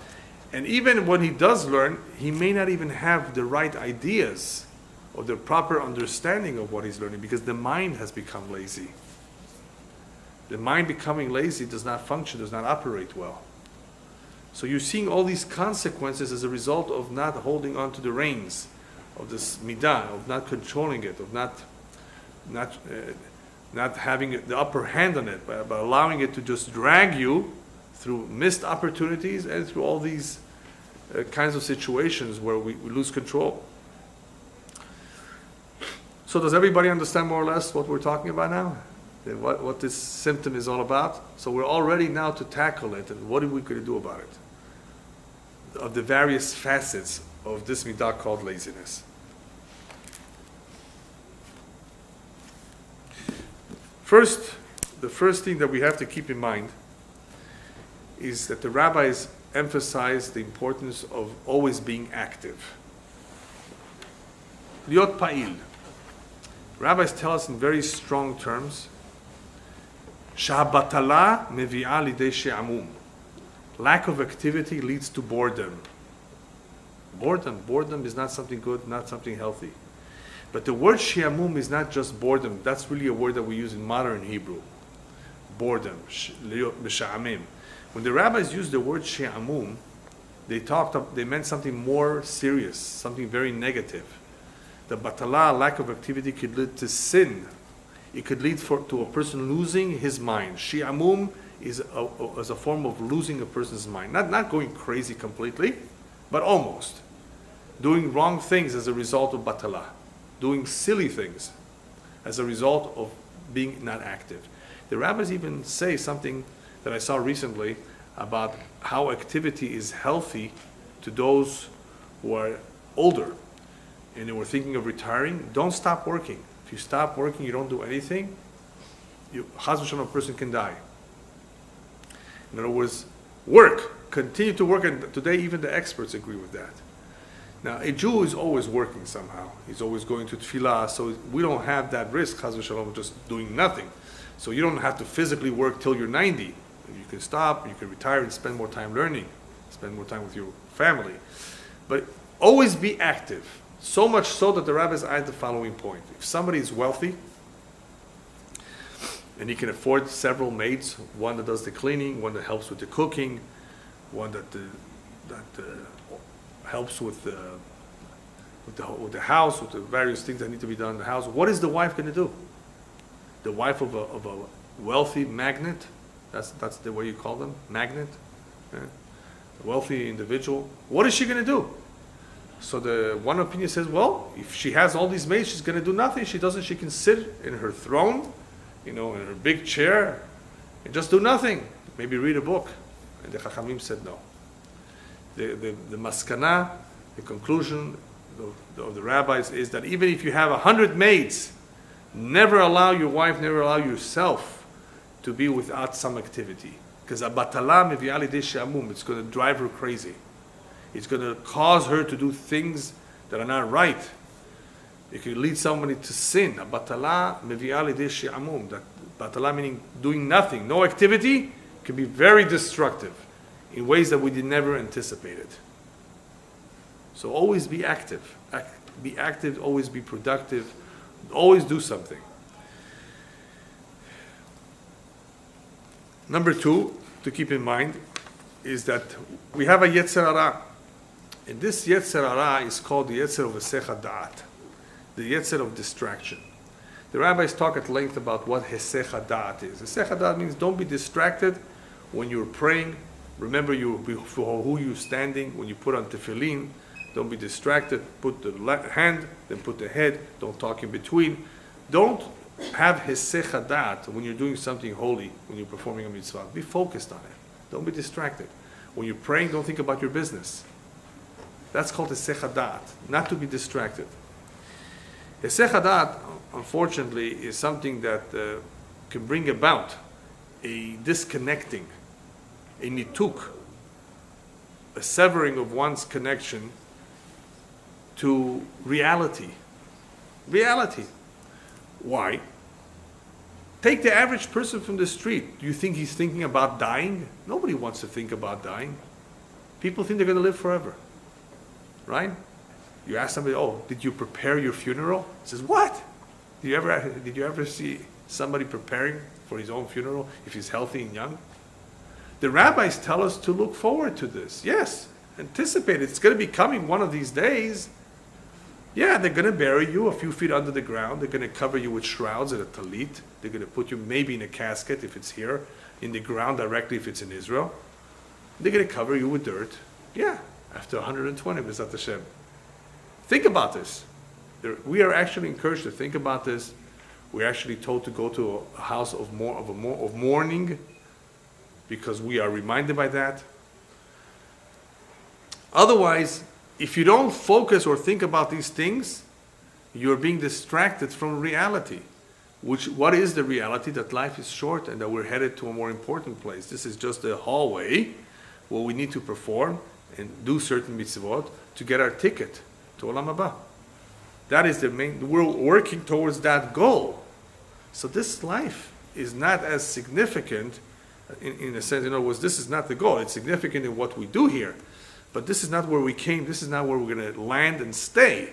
And even when he does learn, he may not even have the right ideas or the proper understanding of what he's learning because the mind has become lazy. The mind becoming lazy does not function, does not operate well. So you're seeing all these consequences as a result of not holding on to the reins of this midah, of not controlling it, of not having the upper hand on it, but allowing it to just drag you through missed opportunities and through all these kinds of situations where we lose control. So does everybody understand more or less what we're talking about now? What this symptom is all about? So we're all ready now to tackle it, and what are we going to do about it? Of the various facets of this midah called laziness. The first thing that we have to keep in mind is that the rabbis emphasize the importance of always being active. Liot pa'il. Rabbis tell us in very strong terms, Sha'batala mevi'a lidei she'amum. Lack of activity leads to boredom. Boredom is not something good, not something healthy. But the word she'amum is not just boredom. That's really a word that we use in modern Hebrew. Boredom, misha'amim. When the rabbis used the word she'amum, they meant something more serious, something very negative. The batala, lack of activity, could lead to sin. It could lead to a person losing his mind. She'amum is a form of losing a person's mind. Not going crazy completely, but almost. Doing wrong things as a result of batala. Doing silly things as a result of being not active. The rabbis even say something that I saw recently about how activity is healthy to those who are older. and they were thinking of retiring, don't stop working. If you stop working, you don't do anything, Chas v'shalom, a person can die. In other words, work, continue to work, and today even the experts agree with that. Now, a Jew is always working somehow. He's always going to tefillah, so we don't have that risk, Chas v'shalom, of just doing nothing. So you don't have to physically work till you're 90. You can stop, you can retire and spend more time learning, spend more time with your family. But always be active. So much so that the rabbis add the following point. If somebody is wealthy, and he can afford several maids, one that does the cleaning, one that helps with the cooking, one that helps with the house, with the various things that need to be done in the house. What is the wife going to do? The wife of a wealthy magnate, that's the way you call them, magnate, a wealthy individual. What is she going to do? So the one opinion says, well, if she has all these maids, she's going to do nothing. She doesn't. She can sit in her throne, in her big chair, and just do nothing. Maybe read a book. And the Chachamim said no. The maskana, the conclusion of the rabbis is that even if you have 100 maids, never allow your wife, never allow yourself to be without some activity. Because abatala mevi'ah lidei she'amum, it's going to drive her crazy. It's going to cause her to do things that are not right. It can lead somebody to sin. Abatala mevi'ah lidei she'amum. That batala meaning doing nothing, no activity, can be very destructive in ways that we did never anticipated. So always be active. Be active, always be productive, always do something. Number 2, to keep in mind, is that we have a Yetzer Hara. And this Yetzer Hara is called the Yetzer of Hesech Da'at, the Yetzer of distraction. The rabbis talk at length about what Hesech Da'at is. Hesech Da'at means don't be distracted when you're praying. Remember for who you're standing. When you put on tefillin, don't be distracted. Put the hand, then put the head. Don't talk in between. Don't have Hesech Da'at when you're doing something holy, when you're performing a mitzvah. Be focused on it. Don't be distracted. When you're praying, don't think about your business. That's called Hesech Da'at, not to be distracted. Hesech Da'at, unfortunately, is something that can bring about a disconnecting, a nituk, a severing of one's connection to reality. Reality. Why? Take the average person from the street. Do you think he's thinking about dying? Nobody wants to think about dying. People think they're going to live forever. Right? You ask somebody, oh, did you prepare your funeral? He says, what? Did you ever see somebody preparing for his own funeral if he's healthy and young? The rabbis tell us to look forward to this. Yes, anticipate it. It's going to be coming one of these days. Yeah, they're going to bury you a few feet under the ground. They're going to cover you with shrouds and a talit. They're going to put you maybe in a casket if it's here, in the ground directly if it's in Israel. They're going to cover you with dirt. Yeah, after 120, B'ezrat Hashem. Think about this. We are actually encouraged to think about this. We're actually told to go to a house of mourning because we are reminded by that. Otherwise, if you don't focus or think about these things, you're being distracted from reality. What is the reality? That life is short and that we're headed to a more important place. This is just a hallway where we need to perform and do certain mitzvot to get our ticket to Olam Haba. That is the main, we're working towards that goal. So this life is not as significant in a sense, in other words, this is not the goal. It's significant in what we do here. But this is not where we came. This is not where we're going to land and stay.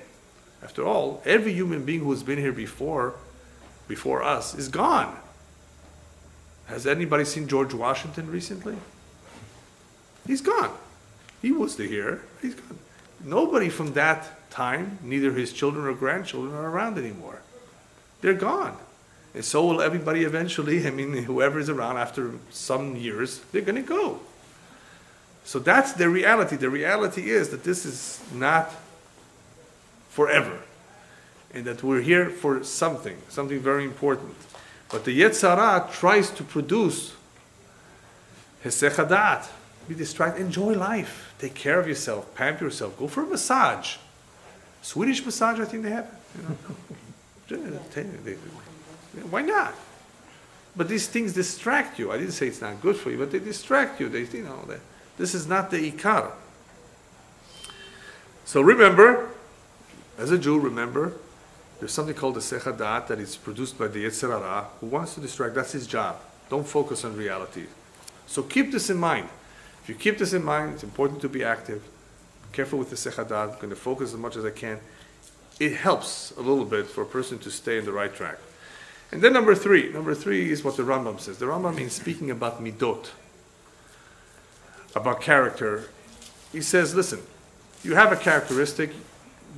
After all, every human being who's been here before us is gone. Has anybody seen George Washington recently? He's gone. He was here. He's gone. Nobody from that time, neither his children or grandchildren, are around anymore. They're gone. And so will everybody eventually. I mean, whoever is around after some years, they're going to go. So that's the reality. The reality is that this is not forever. And that we're here for something very important. But the Yetzer Hara tries to produce Hesech Da'at. Be distracted, enjoy life. Take care of yourself, pamper yourself, go for a massage. Swedish massage, I think they have. Why not? But these things distract you. I didn't say it's not good for you, but they distract you. This is not the ikar. So remember, as a Jew, remember, there's something called the sechadat that is produced by the Yetzer Hara, who wants to distract. That's his job. Don't focus on reality. So keep this in mind. If you keep this in mind, it's important to be active. Careful with the sechadat. I'm going to focus as much as I can. It helps a little bit for a person to stay on the right track. And then number three is what the Rambam says. The Rambam is speaking about midot, about character. He says, listen, you have a characteristic.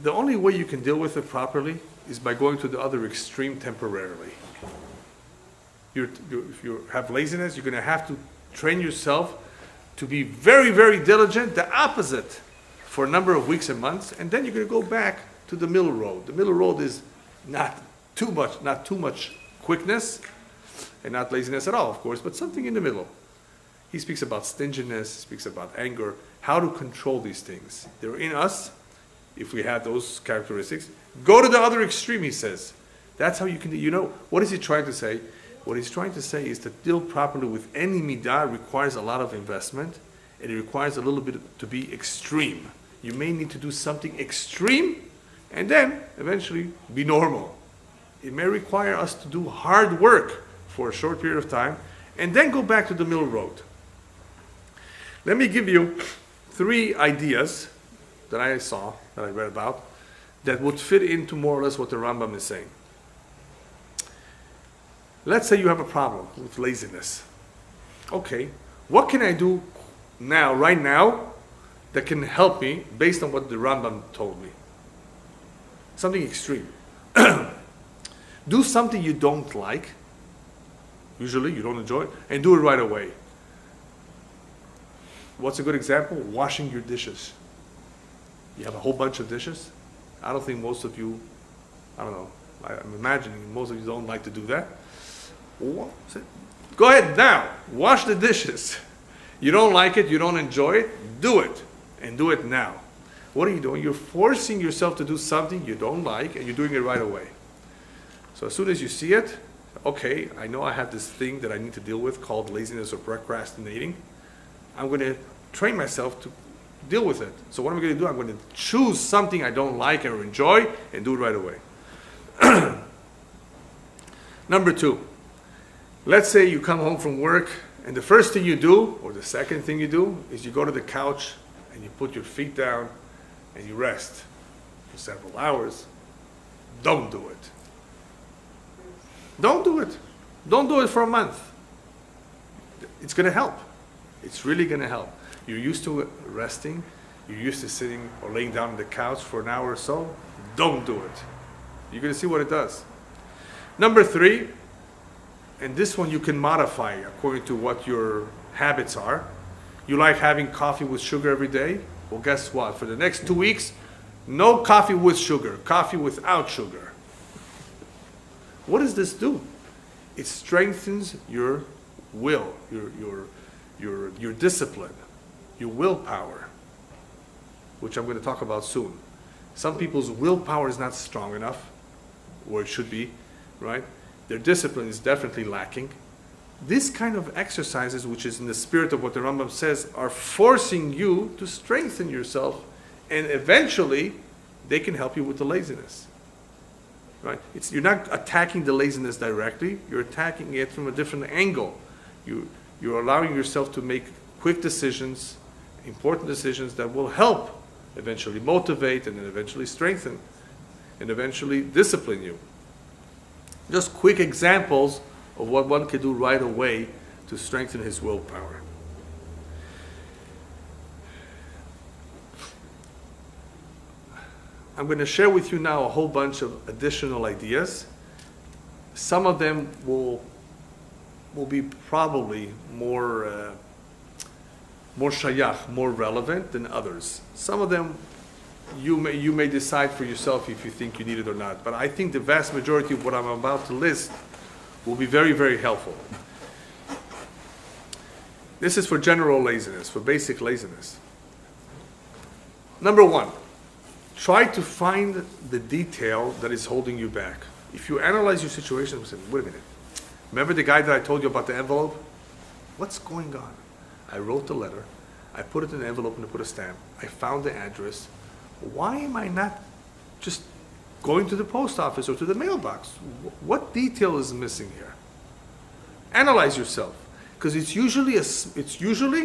The only way you can deal with it properly is by going to the other extreme temporarily. If you have laziness, you're going to have to train yourself to be very, very diligent, the opposite, for a number of weeks and months, and then you're going to go back to the middle road. The middle road is not too much quickness, and not laziness at all, of course, but something in the middle. He speaks about stinginess, he speaks about anger, how to control these things. They're in us, if we have those characteristics. Go to the other extreme, he says. That's how you can, what is he trying to say? What he's trying to say is to deal properly with any midah requires a lot of investment, and it requires a little bit to be extreme. You may need to do something extreme, and then eventually be normal. It may require us to do hard work for a short period of time, and then go back to the middle road. Let me give you 3 ideas that I saw, that I read about, that would fit into more or less what the Rambam is saying. Let's say you have a problem with laziness. Okay, what can I do now, right now, that can help me based on what the Rambam told me? Something extreme. Do something you don't like, usually you don't enjoy it, and do it right away. What's a good example? Washing your dishes. You have a whole bunch of dishes. I don't think most of you, I don't know, I'm imagining most of you don't like to do that. Go ahead now, wash the dishes. You don't like it, you don't enjoy it, do it, and do it now. What are you doing? You're forcing yourself to do something you don't like, and you're doing it right away. So as soon as you see it, okay, I know I have this thing that I need to deal with called laziness or procrastinating. I'm going to train myself to deal with it. So what am I going to do? I'm going to choose something I don't like or enjoy and do it right away. Number 2, let's say you come home from work and the first thing you do, or the second thing you do, is you go to the couch and you put your feet down and you rest for several hours. Don't do it. Don't do it. Don't do it for a month. It's going to help. It's really going to help. You're used to resting. You're used to sitting or laying down on the couch for an hour or so. Don't do it. You're going to see what it does. Number 3, and this one you can modify according to what your habits are. You like having coffee with sugar every day? Well, guess what? For the next 2 weeks, no coffee with sugar, coffee without sugar. What does this do? It strengthens your will, your discipline, your willpower, which I'm going to talk about soon. Some people's willpower is not strong enough, or it should be, right? Their discipline is definitely lacking. This kind of exercises, which is in the spirit of what the Rambam says, are forcing you to strengthen yourself, and eventually they can help you with the laziness. Right? You're not attacking the laziness directly, you're attacking it from a different angle. You're allowing yourself to make quick decisions, important decisions that will help eventually motivate and then eventually strengthen and eventually discipline you. Just quick examples of what one can do right away to strengthen his willpower. I'm going to share with you now a whole bunch of additional ideas. Some of them will be probably more shayach, more relevant than others. Some of them you may decide for yourself if you think you need it or not. But I think the vast majority of what I'm about to list will be very, very helpful. This is for general laziness, for basic laziness. Number 1, try to find the detail that is holding you back. If you analyze your situation and say, wait a minute, remember the guy that I told you about the envelope? What's going on? I wrote the letter, I put it in an envelope and I put a stamp. I found the address. Why am I not just going to the post office or to the mailbox? What detail is missing here? Analyze yourself. Because it's usually,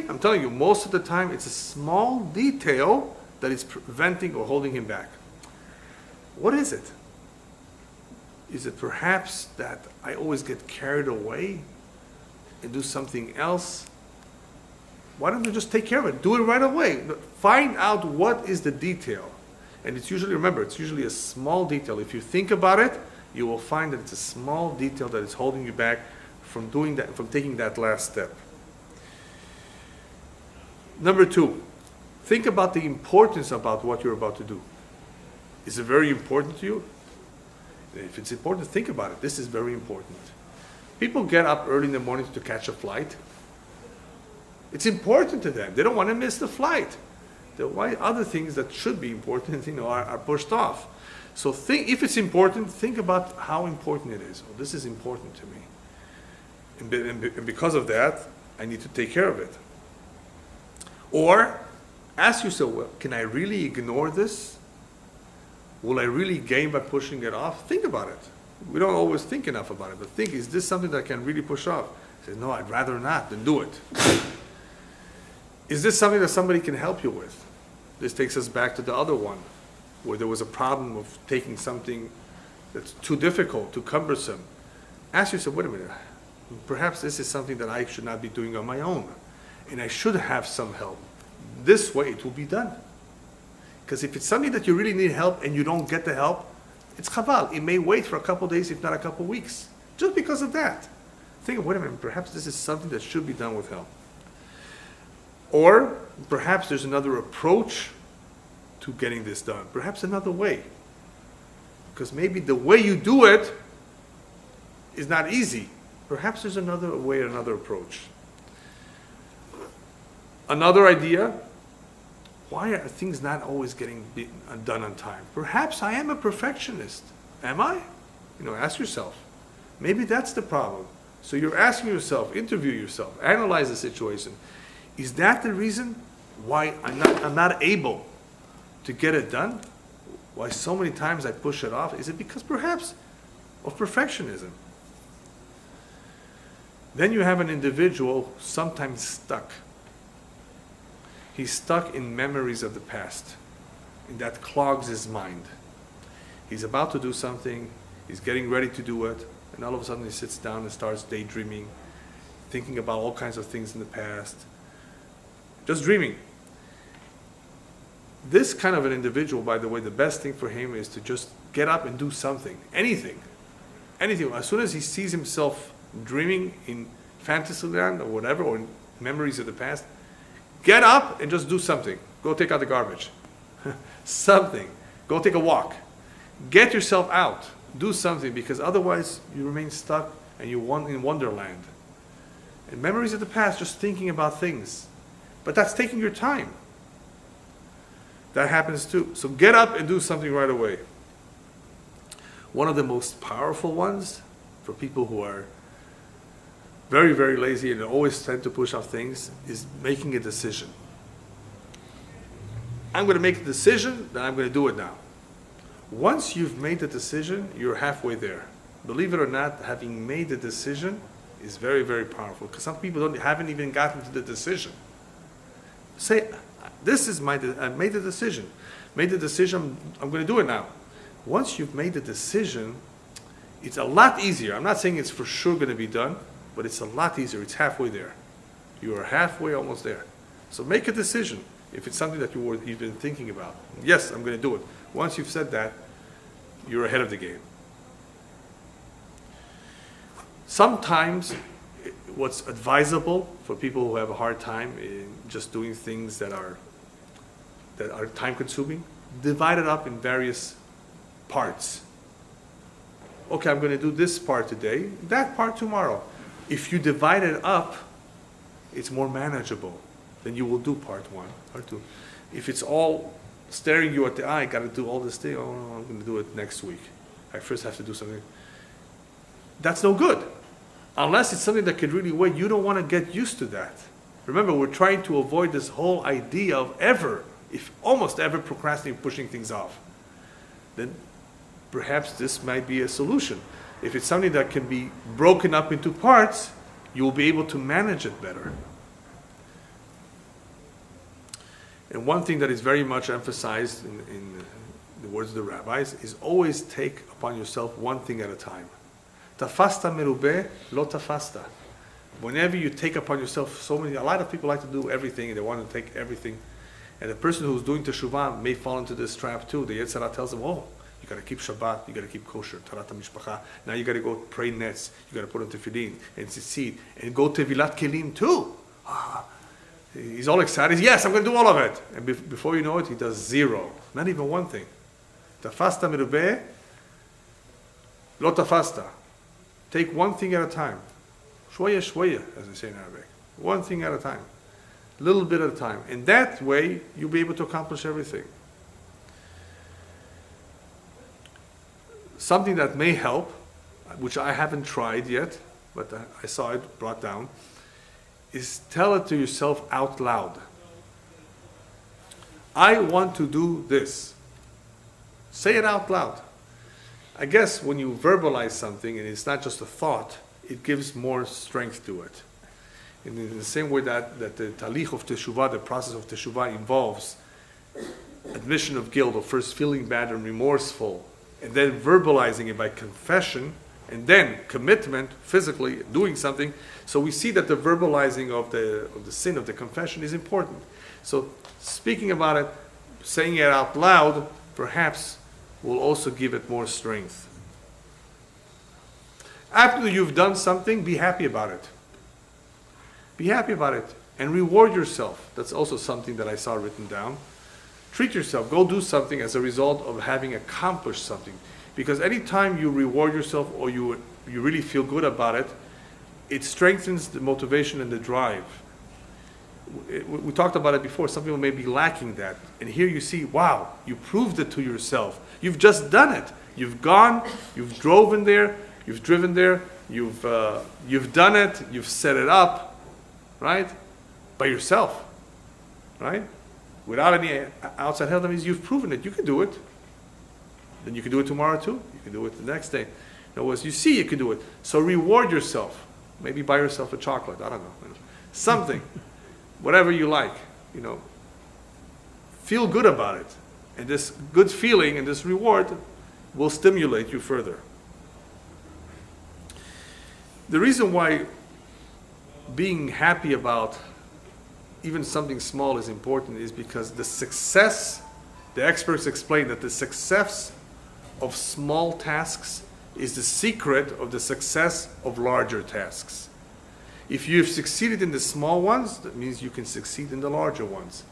I'm telling you, most of the time, it's a small detail that is preventing or holding him back. What is it? Is it perhaps that I always get carried away and do something else? Why don't you just take care of it? Do it right away. Find out what is the detail. And it's usually, remember, it's usually a small detail. If you think about it, you will find that it's a small detail that is holding you back from doing that, from taking that last step. Number 2, think about the importance about what you're about to do. Is it very important to you? If it's important, think about it. This is very important. People get up early in the morning to catch a flight. It's important to them. They don't want to miss the flight. Why other things that should be important, are pushed off. So if it's important, think about how important it is. Well, this is important to me. And because of that, I need to take care of it. Or ask yourself, well, can I really ignore this? Will I really gain by pushing it off? Think about it. We don't always think enough about it, but think, is this something that I can really push off? Say, no, I'd rather not, then do it. Is this something that somebody can help you with? This takes us back to the other one, where there was a problem of taking something that's too difficult, too cumbersome. Ask yourself, wait a minute, perhaps this is something that I should not be doing on my own, and I should have some help. This way it will be done. Because if it's something that you really need help and you don't get the help, it's chaval. It may wait for a couple of days, if not a couple of weeks, just because of that. Think, wait a minute, perhaps this is something that should be done with help. Or perhaps there's another approach to getting this done. Perhaps another way. Because maybe the way you do it is not easy. Perhaps there's another way, another approach. Another idea, why are things not always getting done on time? Perhaps I am a perfectionist. Am I? Ask yourself. Maybe that's the problem. So you're asking yourself, interview yourself, analyze the situation. Is that the reason why I'm not able to get it done? Why so many times I push it off? Is it because perhaps of perfectionism? Then you have an individual sometimes stuck. He's stuck in memories of the past, and that clogs his mind. He's about to do something, he's getting ready to do it, and all of a sudden he sits down and starts daydreaming, thinking about all kinds of things in the past, just dreaming. This kind of an individual, by the way, the best thing for him is to just get up and do something, anything. As soon as he sees himself dreaming in Fantasyland or whatever, or in memories of the past, get up and just do something. Go take out the garbage. Something. Go take a walk. Get yourself out. Do something, because otherwise you remain stuck and you're in wonderland. And memories of the past, just thinking about things. But that's taking your time. That happens too. So get up and do something right away. One of the most powerful ones for people who are very, very lazy and always tend to push off things is making a decision. I'm going to make a decision, then I'm going to do it now. Once you've made the decision, you're halfway there. Believe it or not, having made the decision is very, very powerful, because some people haven't even gotten to the decision. Say, I made the decision. Made the decision, I'm going to do it now. Once you've made the decision, it's a lot easier. I'm not saying it's for sure going to be done, but it's a lot easier. It's halfway there. You are halfway, almost there. So make a decision if it's something that you've been thinking about. Yes, I'm going to do it. Once you've said that, you're ahead of the game. Sometimes what's advisable for people who have a hard time in just doing things that are time-consuming, divide it up in various parts. Okay, I'm going to do this part today, that part tomorrow. If you divide it up, it's more manageable. Then you will do part one, part two. If it's all staring you at the eye, got to do all this thing. Oh no, I'm going to do it next week. I first have to do something. That's no good. Unless it's something that can really wait, you don't want to get used to that. Remember, we're trying to avoid this whole idea of almost ever procrastinating, pushing things off. Then perhaps this might be a solution. If it's something that can be broken up into parts, you'll be able to manage it better. And one thing that is very much emphasized in the words of the rabbis is always take upon yourself one thing at a time. Tafasta merubeh lo tafasta. Whenever you take upon yourself a lot of people like to do everything, and they want to take everything. And the person who's doing teshuvah may fall into this trap too. The Yetzer Hara tells them, oh, you got to keep Shabbat, you got to keep kosher, Tarat HaMishpacha. Now you got to go pray nets, you got to put on tefillin and tzitzit, and go tevilat kelim too. He's all excited. Yes, I'm going to do all of it. And before you know it, he does zero. Not even one thing. Tafasta merubeh lo tafasta. Take one thing at a time. Shwaya shwaya, as they say in Arabic. One thing at a time. A little bit at a time. And that way, you'll be able to accomplish everything. Something that may help, which I haven't tried yet, but I saw it brought down, is tell it to yourself out loud. I want to do this. Say it out loud. I guess when you verbalize something and it's not just a thought, it gives more strength to it. And in the same way that the talich of teshuvah, the process of teshuvah involves admission of guilt, or first feeling bad and remorseful, and then verbalizing it by confession, and then commitment, physically doing something. So we see that the verbalizing of the sin, of the confession, is important. So speaking about it, saying it out loud, perhaps will also give it more strength. After you've done something, be happy about it. Be happy about it and reward yourself. That's also something that I saw written down. Treat yourself. Go do something as a result of having accomplished something. Because anytime you reward yourself or you really feel good about it, it strengthens the motivation and the drive. We talked about it before. Some people may be lacking that. And here you see, wow, you proved it to yourself. You've just done it. You've gone, you've driven there, you've done it, you've set it up, right? By yourself, right? Without any outside help. That means you've proven it. You can do it. Then you can do it tomorrow too. You can do it the next day. In other words, you see you can do it. So reward yourself. Maybe buy yourself a chocolate. I don't know. Something. Whatever you like. Feel good about it. And this good feeling and this reward will stimulate you further. The reason why being happy about even something small is important is because the experts explain that the success of small tasks is the secret of the success of larger tasks. If you've succeeded in the small ones, that means you can succeed in the larger ones.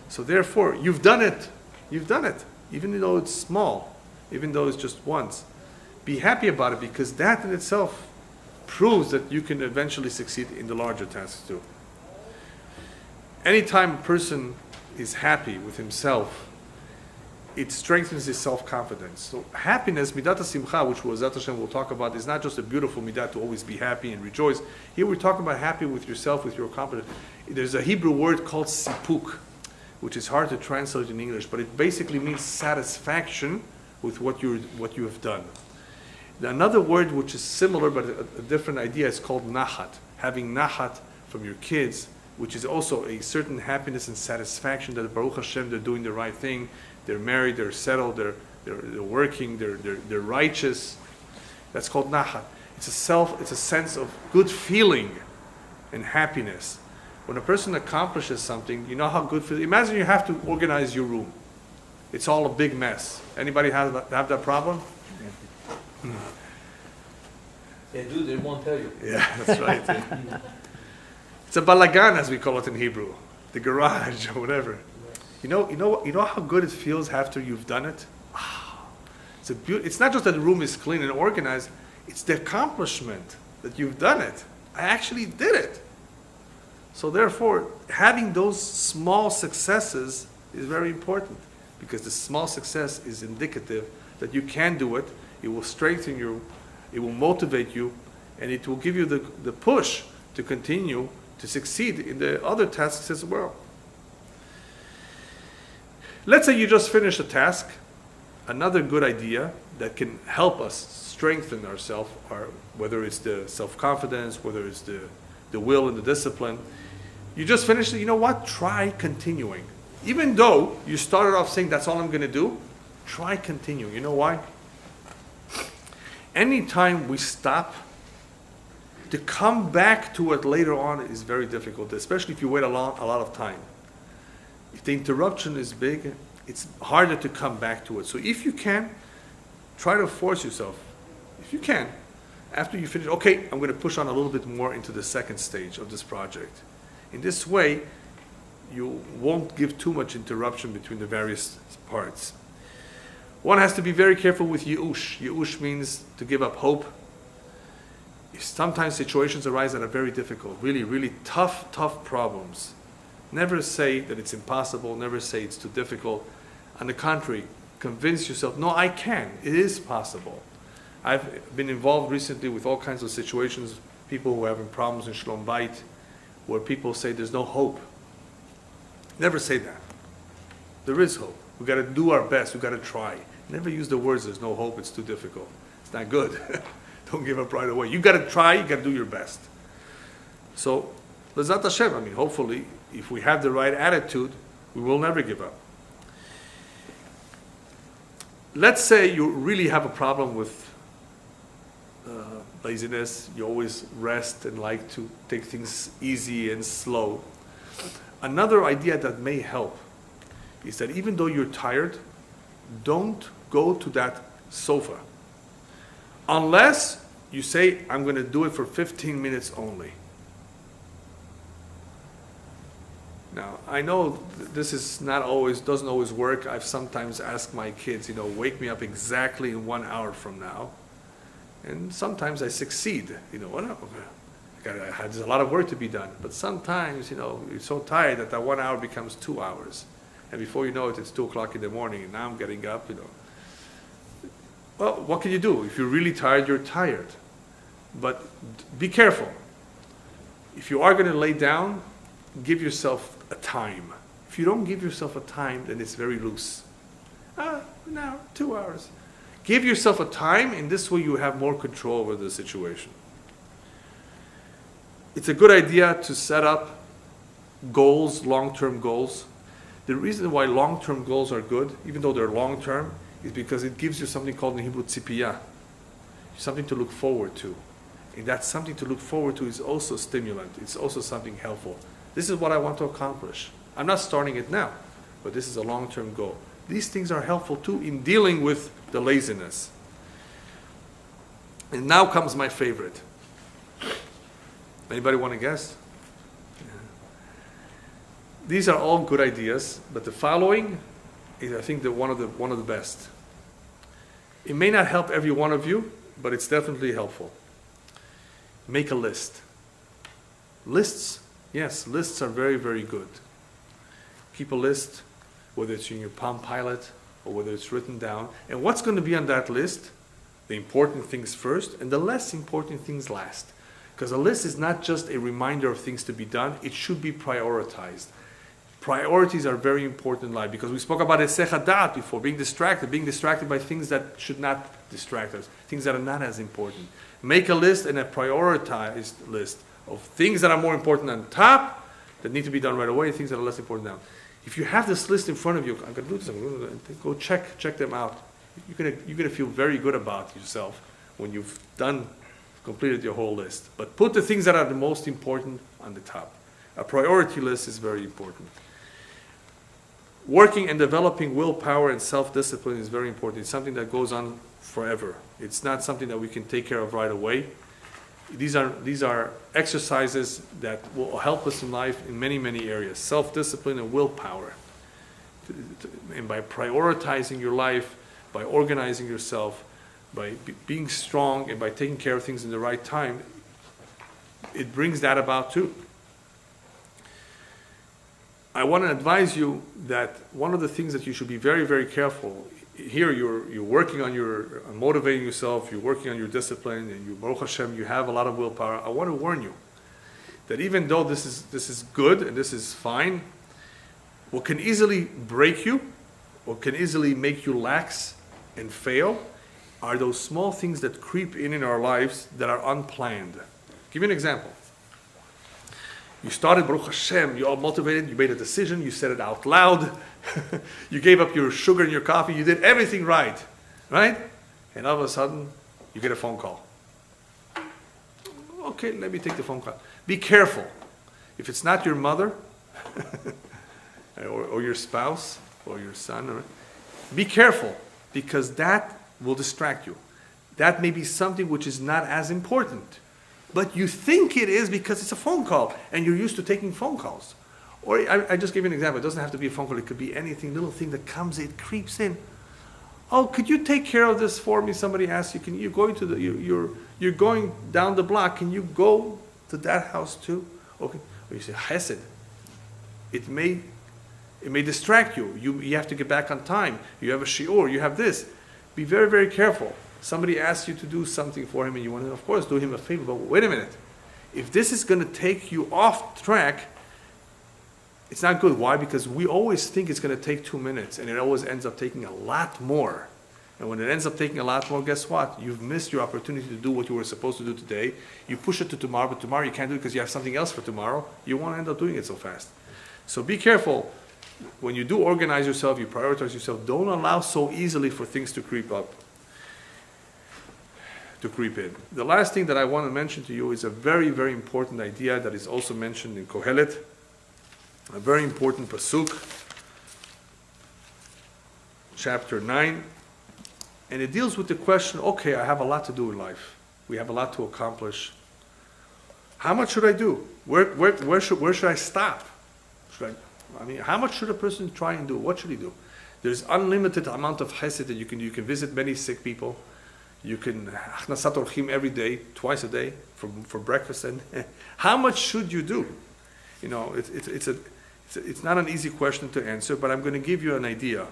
So therefore, you've done it. You've done it. Even though it's small, even though it's just once. Be happy about it, because that in itself proves that you can eventually succeed in the larger tasks too. Anytime a person is happy with himself, it strengthens his self-confidence. So happiness, midat simcha, which we'll talk about, is not just a beautiful midat to always be happy and rejoice. Here we're talking about happy with yourself, with your confidence. There's a Hebrew word called sipuk, which is hard to translate in English, but it basically means satisfaction with what you have done. Another word which is similar but a different idea is called nachat. Having nachat from your kids, which is also a certain happiness and satisfaction that Baruch Hashem, they're doing the right thing, they're married, they're settled, they're working, they're righteous. That's called nachat. It's a sense of good feeling and happiness. When a person accomplishes something, you know how good feels. Imagine you have to organize your room. It's all a big mess. Anybody have that problem? They do, they won't tell you. Yeah, that's right. It's a balagan, as we call it in Hebrew, the garage or whatever. You know how good it feels after you've done it. It's not just that the room is clean and organized; it's the accomplishment that you've done it. I actually did it. So therefore, having those small successes is very important. because the small success is indicative that you can do it. It will strengthen you, it will motivate you, and it will give you the push to continue to succeed in the other tasks as well. Let's say you just finished a task. Another good idea that can help us strengthen ourselves, whether it's the self-confidence, whether it's the will and the discipline. You just finished it, you know what? Try continuing. Even though you started off saying that's all I'm going to do, try continuing. You know why? Anytime we stop, to come back to it later on is very difficult, especially if you wait a lot of time. If the interruption is big, it's harder to come back to it. So if you can, try to force yourself. If you can, after you finish, okay, I'm going to push on a little bit more into the second stage of this project. In this way, you won't give too much interruption between the various parts. One has to be very careful with yi'ush. Yi'ush means to give up hope. Sometimes situations arise that are very difficult, really, really tough problems. Never say that it's impossible, never say it's too difficult. On the contrary, convince yourself, no, I can, it is possible. I've been involved recently with all kinds of situations, people who are having problems in Shlom Bayit, where people say there's no hope. Never say that. There is hope. We've got to do our best, we've got to try. Never use the words, there's no hope, it's too difficult. It's not good. Don't give up right away. You've got to try, you've got to do your best. So, L'ezat Hashem, I mean, hopefully, if we have the right attitude, we will never give up. Let's say you really have a problem with laziness. You always rest and like to take things easy and slow. Another idea that may help is that even though you're tired, don't go to that sofa. Unless you say, I'm going to do it for 15 minutes only. Now, I know this is doesn't always work. I've sometimes asked my kids, wake me up exactly in 1 hour from now. And sometimes I succeed. There's a lot of work to be done. But sometimes, you're so tired that 1 hour becomes 2 hours. And before you know it, it's 2 o'clock in the morning, and now I'm getting up, Well, what can you do? If you're really tired, you're tired. But be careful. If you are going to lay down, give yourself a time. If you don't give yourself a time, then it's very loose. An hour, 2 hours. Give yourself a time, and this way you have more control over the situation. It's a good idea to set up goals, long-term goals. The reason why long-term goals are good, even though they're long-term, is because it gives you something called in Hebrew tzipiyah, something to look forward to. And that something to look forward to is also stimulant. It's also something helpful. This is what I want to accomplish. I'm not starting it now, but this is a long-term goal. These things are helpful too in dealing with the laziness. And now comes my favorite. Anybody want to guess? Yeah. These are all good ideas, but the following is, I think, one of the best. It may not help every one of you, but it's definitely helpful. Make a list. Lists, yes, lists are very, very good. Keep a list, whether it's in your Palm Pilot or whether it's written down. And what's going to be on that list? The important things first and the less important things last. Because a list is not just a reminder of things to be done, it should be prioritized. Priorities are very important in life because we spoke about Hesech HaDa'at before, being distracted by things that should not distract us, things that are not as important. Make a list and a prioritized list of things that are more important on top that need to be done right away, things that are less important down. If you have this list in front of you, I'm going to do this, go check them out. You're going to feel very good about yourself when you've completed your whole list. But put the things that are the most important on the top. A priority list is very important. Working and developing willpower and self-discipline is very important. It's something that goes on forever. It's not something that we can take care of right away. These are exercises that will help us in life in many, many areas. Self-discipline and willpower. And by prioritizing your life, by organizing yourself, by being strong and by taking care of things in the right time, it brings that about too. I want to advise you that one of the things that you should be very, very careful. Here, you're working on on motivating yourself. You're working on your discipline, and you, Baruch Hashem, you have a lot of willpower. I want to warn you that even though this is good and this is fine, what can easily break you, what can easily make you lax and fail, are those small things that creep in our lives that are unplanned. Give you an example. You started, Baruch Hashem, you're all motivated, you made a decision, you said it out loud, you gave up your sugar in your coffee, you did everything right? And all of a sudden, you get a phone call. Okay, let me take the phone call. Be careful. If it's not your mother, or your spouse, or your son, be careful, because that will distract you. That may be something which is not as important. But you think it is because it's a phone call, and you're used to taking phone calls. Or I just gave you an example. It doesn't have to be a phone call. It could be anything, little thing that comes, it creeps in. Oh, could you take care of this for me? Somebody asks you. Can you going to you're going down the block? Can you go to that house too? Okay. Or you say Chesed. It may distract you. You have to get back on time. You have a shiur. You have this. Be very, very careful. Somebody asks you to do something for him and you want to, of course, do him a favor, but wait a minute. If this is going to take you off track, it's not good. Why? Because we always think it's going to take 2 minutes, and it always ends up taking a lot more. And when it ends up taking a lot more, guess what? You've missed your opportunity to do what you were supposed to do today. You push it to tomorrow, but tomorrow you can't do it because you have something else for tomorrow. You won't end up doing it so fast. So be careful. When you do organize yourself, you prioritize yourself, don't allow so easily for things to creep in. The last thing that I want to mention to you is a very, very important idea that is also mentioned in Kohelet, a very important pasuk, chapter 9, and it deals with the question, okay, I have a lot to do in life. We have a lot to accomplish. How much should I do? Where should I stop? How much should a person try and do? What should he do? There's unlimited amount of chesed that you can do. You can visit many sick people. You can achnasat orchim every day, twice a day, for breakfast. And how much should you do? It's not an easy question to answer, but I'm going to give you an idea.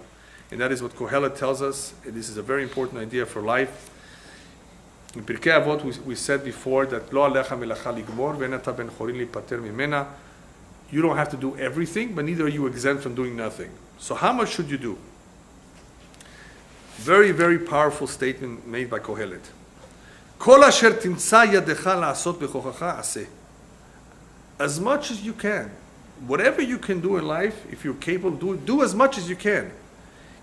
And that is what Kohelet tells us. And this is a very important idea for life. In Pirkei Avot, we said before that Lo alecha melacha ligmor ve'nata ben chorin lipater mimena. You don't have to do everything, but neither are you exempt from doing nothing. So how much should you do? Very, very powerful statement made by Kohelet. Kol asher timtza yadecha la'asot bechochacha aseh. As much as you can. Whatever you can do in life, if you're capable, do as much as you can.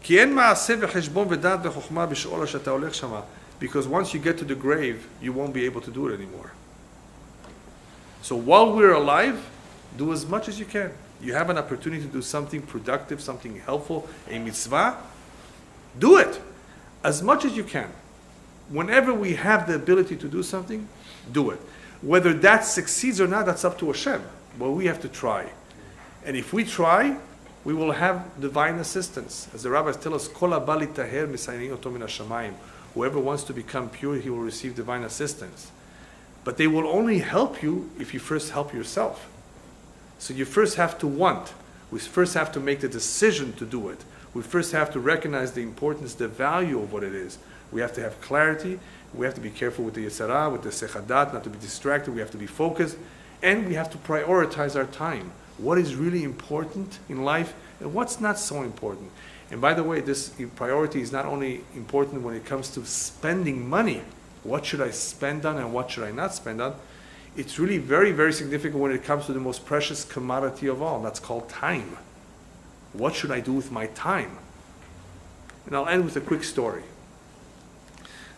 Ki en ma'aseh v'cheshbon v'dat v'chokhmah b'she'ol she'ata olech shama. Because once you get to the grave, you won't be able to do it anymore. So while we're alive, do as much as you can. You have an opportunity to do something productive, something helpful, a mitzvah, do it as much as you can. Whenever we have the ability to do something, do it. Whether that succeeds or not, that's up to Hashem. But we have to try. And if we try, we will have divine assistance. As the rabbis tell us, Kol habali taher misaynin oto min hashamayim. Whoever wants to become pure, he will receive divine assistance. But they will only help you if you first help yourself. So you first have to want. We first have to make the decision to do it. We first have to recognize the importance, the value of what it is. We have to have clarity. We have to be careful with the Yetzirah, with the Sechadat, not to be distracted. We have to be focused. And we have to prioritize our time. What is really important in life and what's not so important. And by the way, this priority is not only important when it comes to spending money. What should I spend on and what should I not spend on? It's really very, very significant when it comes to the most precious commodity of all. That's called time. What should I do with my time? And I'll end with a quick story.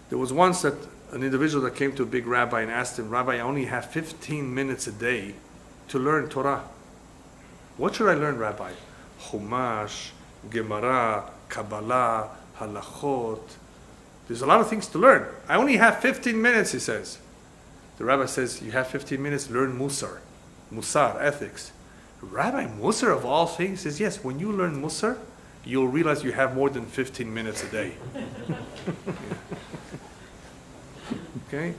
There was once an individual that came to a big rabbi and asked him, Rabbi, I only have 15 minutes a day to learn Torah. What should I learn, Rabbi? Chumash, Gemara, Kabbalah, Halachot. There's a lot of things to learn. I only have 15 minutes, he says. The rabbi says, you have 15 minutes, learn Musar, ethics. Rabbi, Musar of all things? Says, yes, when you learn Musar, you'll realize you have more than 15 minutes a day. Okay?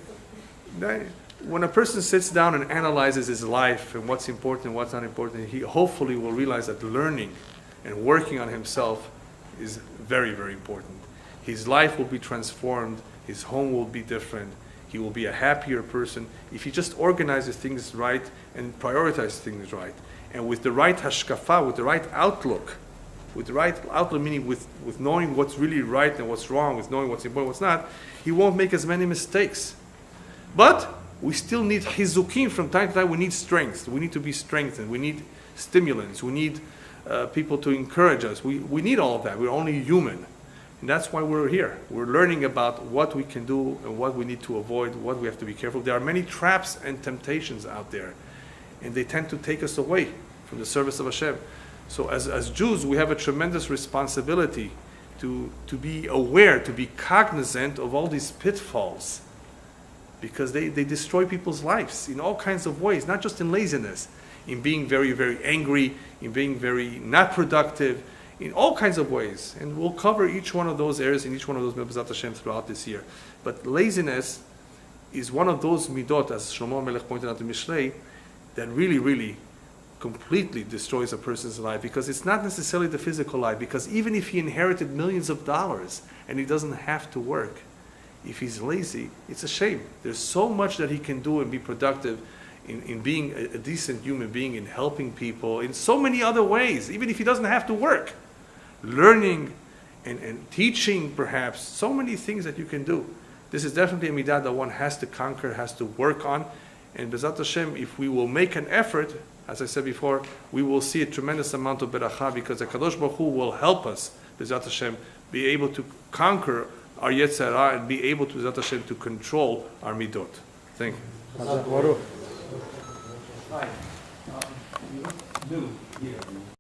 when a person sits down and analyzes his life and what's important and what's not important, he hopefully will realize that learning and working on himself is very, very important. His life will be transformed, his home will be different, he will be a happier person if he just organizes things right and prioritizes things right. And with the right hashkafa, with the right outlook, meaning with knowing what's really right and what's wrong, with knowing what's important, what's not, he won't make as many mistakes. But we still need chizukim from time to time. We need strength. We need to be strengthened. We need stimulants. We need people to encourage us. We need all of that. We're only human. And that's why we're here. We're learning about what we can do and what we need to avoid, what we have to be careful. There are many traps and temptations out there, and they tend to take us away from the service of Hashem. So as Jews, we have a tremendous responsibility to be aware, to be cognizant of all these pitfalls, because they destroy people's lives in all kinds of ways, not just in laziness, in being very, very angry, in being very not productive, in all kinds of ways. And we'll cover each one of those areas in each one of those B'ezrat Hashem throughout this year. But laziness is one of those midot, as Shlomo Melech pointed out in Mishlei, that really, really completely destroys a person's life, because it's not necessarily the physical life, because even if he inherited millions of dollars and he doesn't have to work, if he's lazy, it's a shame. There's so much that he can do and be productive in being a decent human being, in helping people, in so many other ways, even if he doesn't have to work. Learning and teaching, perhaps, so many things that you can do. This is definitely a midah that one has to conquer, has to work on. And B'ezrat Hashem, if we will make an effort, as I said before, we will see a tremendous amount of beracha, because the Kadosh Baruch Hu will help us, B'ezrat Hashem, be able to conquer our Yetzer Hara and be able to, B'ezrat Hashem, to control our midot. Thank you. Hi. New here.